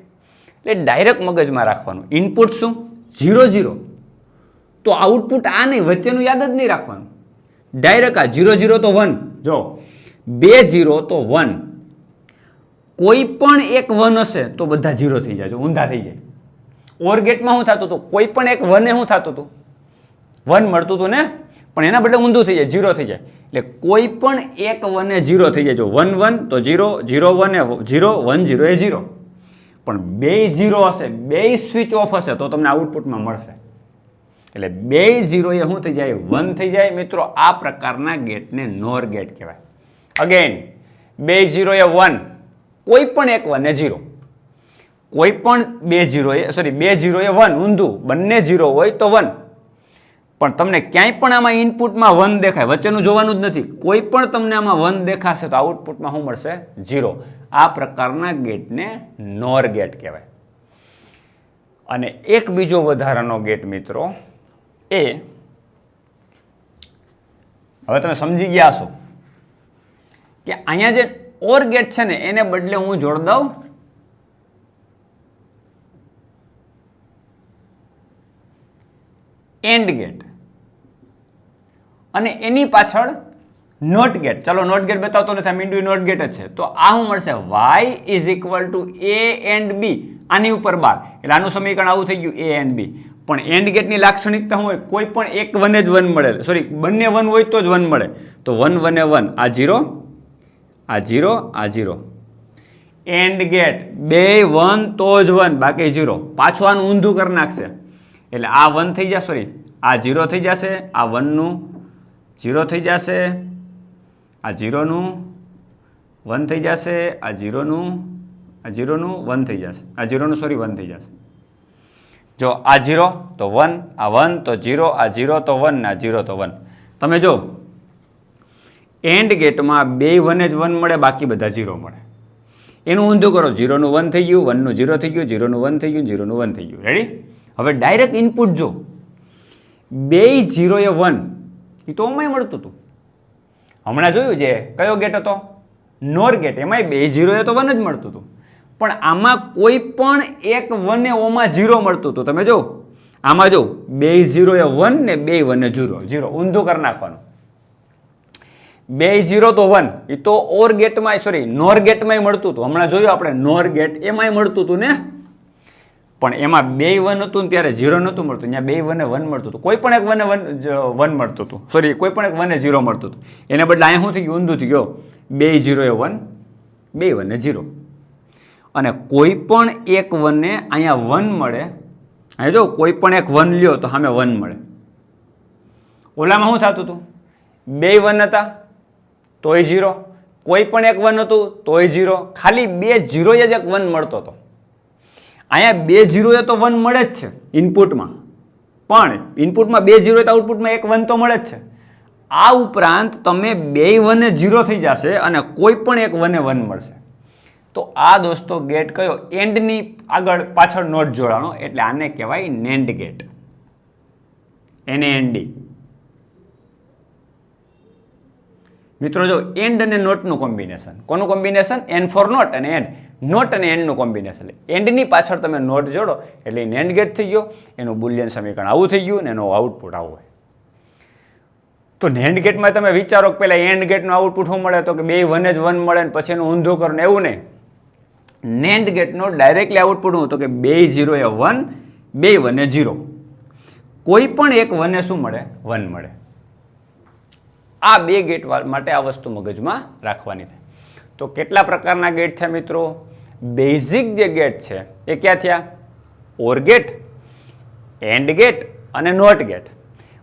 એટલે ડાયરેક્ટ મગજમાં રાખવાનું. ઇનપુટ શું? 0 0, તો આઉટપુટ આ નહીં, વચ્ચેનું યાદ જ નહીં રાખવાનું. ડાયરેક્ટ આ 0 0 તો 1, જો 2 0 તો 1, કોઈ પણ એક 1 હશે તો બધા 0 થઈ જાય, ઊંધા થઈ જાય. ઓર ગેટમાં શું થતું હતું, કોઈ પણ એક 1 એ શું થતું હતું? 1 મળતું હતું ને, પણ એના બદલે ઊંધું થઈ જાય, 0 થઈ જાય. એટલે કોઈ પણ એક 1 એ 0 થઈ જાય. જો 1 1 તો 0, 0 1 એ 0, 1 0 એ 0. પણ બે 0 હશે, બે સ્વિચ ઓફ હશે તો તમને આઉટપુટમાં મળશે. એટલે બે 0 એ શું થઈ જાય? 1 થઈ જાય. મિત્રો આ પ્રકારના ગેટને નોર ગેટ કહેવાય. અગેન બે 0 એ 1, કોઈ પણ એક 1 એ 0, કોઈ પણ બે 0 એ સોરી બે 0 એ 1 ઊંધું, બંને 0 હોય તો 1. પણ તમને ક્યાંય પણ આમાં ઇનપુટમાં 1 દેખાય, વચ્ચેનું જોવાનું જ નથી, કોઈ પણ તમને આમાં 1 દેખાશે તો આઉટપુટમાં શું મળશે? 0. આ પ્રકારના ગેટને નોર ગેટ કહેવાય. અને એક બીજો વધારાનો ગેટ મિત્રો એ, હવે તમે સમજી ગયા છો કે અહીંયા જે ઓર ગેટ છે ને એને બદલે હું જોડ દઉં એન્ડ ગેટ, અને એની પાછળ નોટ ગેટ. ચાલો નોટ ગેટ બતાવતો નથી, આ મીંડું નોટ ગેટ જ છે. તો આ શું મળશે? y is equal two a and b, આની ઉપર 12. એટલે આનું સમીકરણ આવું થઈ ગયું, a એન્ડ b. પણ એન્ડ ગેટની લાક્ષણિકતા શું હોય? કોઈ પણ એક 1 જ 1 મળે, સોરી બંને 1 હોય તો જ 1 મળે. તો 1 1 એ 1, આ 0, આ 0, આ 0. એન્ડ ગેટ બે 1 તો જ 1, બાકી 0. પાછું આનું ઊંધું કરી નાખશે, એટલે આ 1 થઈ જશે, સોરી આ 0 થઈ જશે, આ 1 નું 0 થઈ જશે, આ 0 નું 1 થઈ જશે, આ 0 નું 1 થઈ જશે, આ 0 નું સોરી 1 થઈ જશે. જો આ 0 તો 1, આ 1 તો 0, આ 0 તો 1, આ 0 તો 1. તમે જો એન્ડ ગેટમાં બે 1 જ 1 મળે, બાકી બધા 0 મળે. એનું ઊંધું કરો, 0 નું 1 થઈ ગયું, 1 નું 0 થઈ ગયું, 0 નું 1 થઈ ગયું, 0 નું 1 થઈ ગયું. રેડી? હવે ડાયરેક્ટ ઇનપુટ જો બે 0 એ 1, એ તો અમાય મળતું હતું. હમણાં જોયું જે કયો ગેટ હતો? નોર ગેટ. એમાંય બે 0 એ તો 1 જ મળતું હતું. પણ આમાં કોઈ પણ એક 1 એ ઓમાં 0 મળતું હતું. તમે જો આમાં જો બે 0 એ 1 ને બે 1 એ 0, 0 ઊંધું કરી નાખવાનું. બે 0 તો 1, એ તો ઓર ગેટમાં સોરી નોર ગેટમાં મળતું હતું. હમણાં જોયું આપણે નોર ગેટ, એમાંય મળતું હતું ને. પણ એમાં બે 1 હતું ત્યારે 0 નહોતું મળતું, ત્યાં બે 1 એ 1 મળતું હતું. કોઈ પણ એક 1 એ 1 મળતું હતું, સોરી કોઈ પણ એક 1 એ 0 મળતું હતું. એને બદલે અહીંયા શું થઈ ગયું? ઊંધું થઈ ગયો. બે 0 એ 1, બે 1 એ 0. અને કોઈ પણ એક 1 એ અહીંયા 1 મળે. અહીંયા જો કોઈ પણ એક 1 લ્યો તો સામે 1 મળે. ઓલામાં શું થતું હતું? બે 1 હતા તોય 0, કોઈ પણ એક 1 હતું તોય 0, ખાલી 2 0 જ એક 1 મળતો હતો. અહીંયા 2 0 તો 1 મળે જ છે ઇનપુટમાં, પણ ઇનપુટમાં 2 0 તો આઉટપુટમાં એક 1 તો મળે જ છે. આ ઉપરાંત તમે 2 1 0 થઈ જશે અને કોઈ પણ એક 1 1 મળશે. તો આ દોસ્તો ગેટ કયો? એન્ડની આગળ પાછળ નોટ જોડાણો, એટલે આને કહેવાય નેન્ડ ગેટ, NAND. મિત્રો જો એન્ડ અને નોટનું કોમ્બિનેશન, કોનું કોમ્બિનેશન? N ફોર નોટ અને એન્ડ, નોટ અને એન્ડનું કોમ્બિનેશન. એન્ડની પાછળ તમે નોટ જોડો એટલે નેન્ડ ગેટ થઈ ગયો, એનું બુલિયન સમીકરણ આવું થઈ ગયું ને એનું આઉટપુટ આવું હોય. તો નેન્ડ ગેટમાં તમે વિચારો કે પહેલાં એન્ડ ગેટનું આઉટપુટ શું મળે, તો કે 2 1 જ 1 મળે ને પછી એનું ઊંધું કરો ને, એવું નહીં. નેન્ડ ગેટનો ડાયરેક્ટલી આઉટપુટ શું? તો કે 2 0 એ 1, 2 1 એ 0. કોઈ પણ એક 1 એ શું મળે? 1 મળે. આ 2 ગેટ માટે આ વસ્તુ મગજમાં રાખવાની છે. તો કેટલા પ્રકારના ગેટ થયા મિત્રો? બેઝિક જે ગેટ છે એ ક્યાં થયા? ઓર ગેટ, એન્ડ ગેટ અને નોટ ગેટ.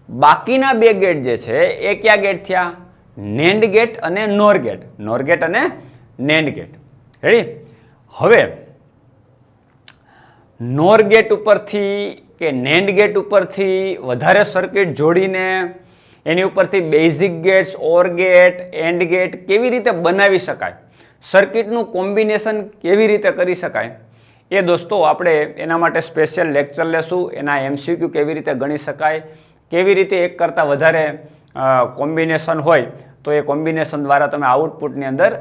બાકીના 2 ગેટ જે છે એ કયા ગેટ થયા? નેન્ડ ગેટ અને નોર ગેટ, નોર ગેટ અને નેન્ડ ગેટ. રેડી? હવે નોર ગેટ ઉપરથી કે નેન્ડ ગેટ ઉપરથી વધારે સર્કિટ જોડીને એની ઉપરથી basic gates, or gate, and gate કેવી રીતે બનાવી શકાય, સર્કિટનું કોમ્બિનેશન કેવી રીતે કરી શકાય, એ દોસ્તો આપણે એના માટે સ્પેશિયલ લેક્ચર લેશું. એના MCQ કેવી રીતે ગણી શકાય, કેવી રીતે એક કરતાં વધારે કોમ્બિનેશન હોય તો એ કોમ્બિનેશન દ્વારા તમે આઉટપુટની અંદર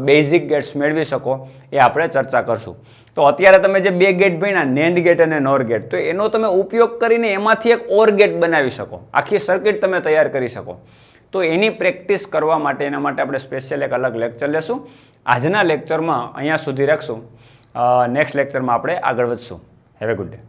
બેઝિક ગેટ્સ મેળવી શકો, એ આપણે ચર્ચા કરશું. તો અત્યારે તમે જે 2 ગેટ ભણ્યા, નેન્ડ ગેટ અને નોર ગેટ, તો એનો તમે ઉપયોગ કરીને એમાંથી એક ઓર ગેટ બનાવી શકો, આખી સર્કિટ તમે તૈયાર કરી શકો. તો એની પ્રેક્ટિસ કરવા માટે એના માટે આપણે સ્પેશિયલ એક અલગ લેક્ચર લેશું. આજના લેક્ચરમાં અહીંયા સુધી રાખશું. નેક્સ્ટ લેક્ચરમાં આપણે આગળ વધશું. Have a good day.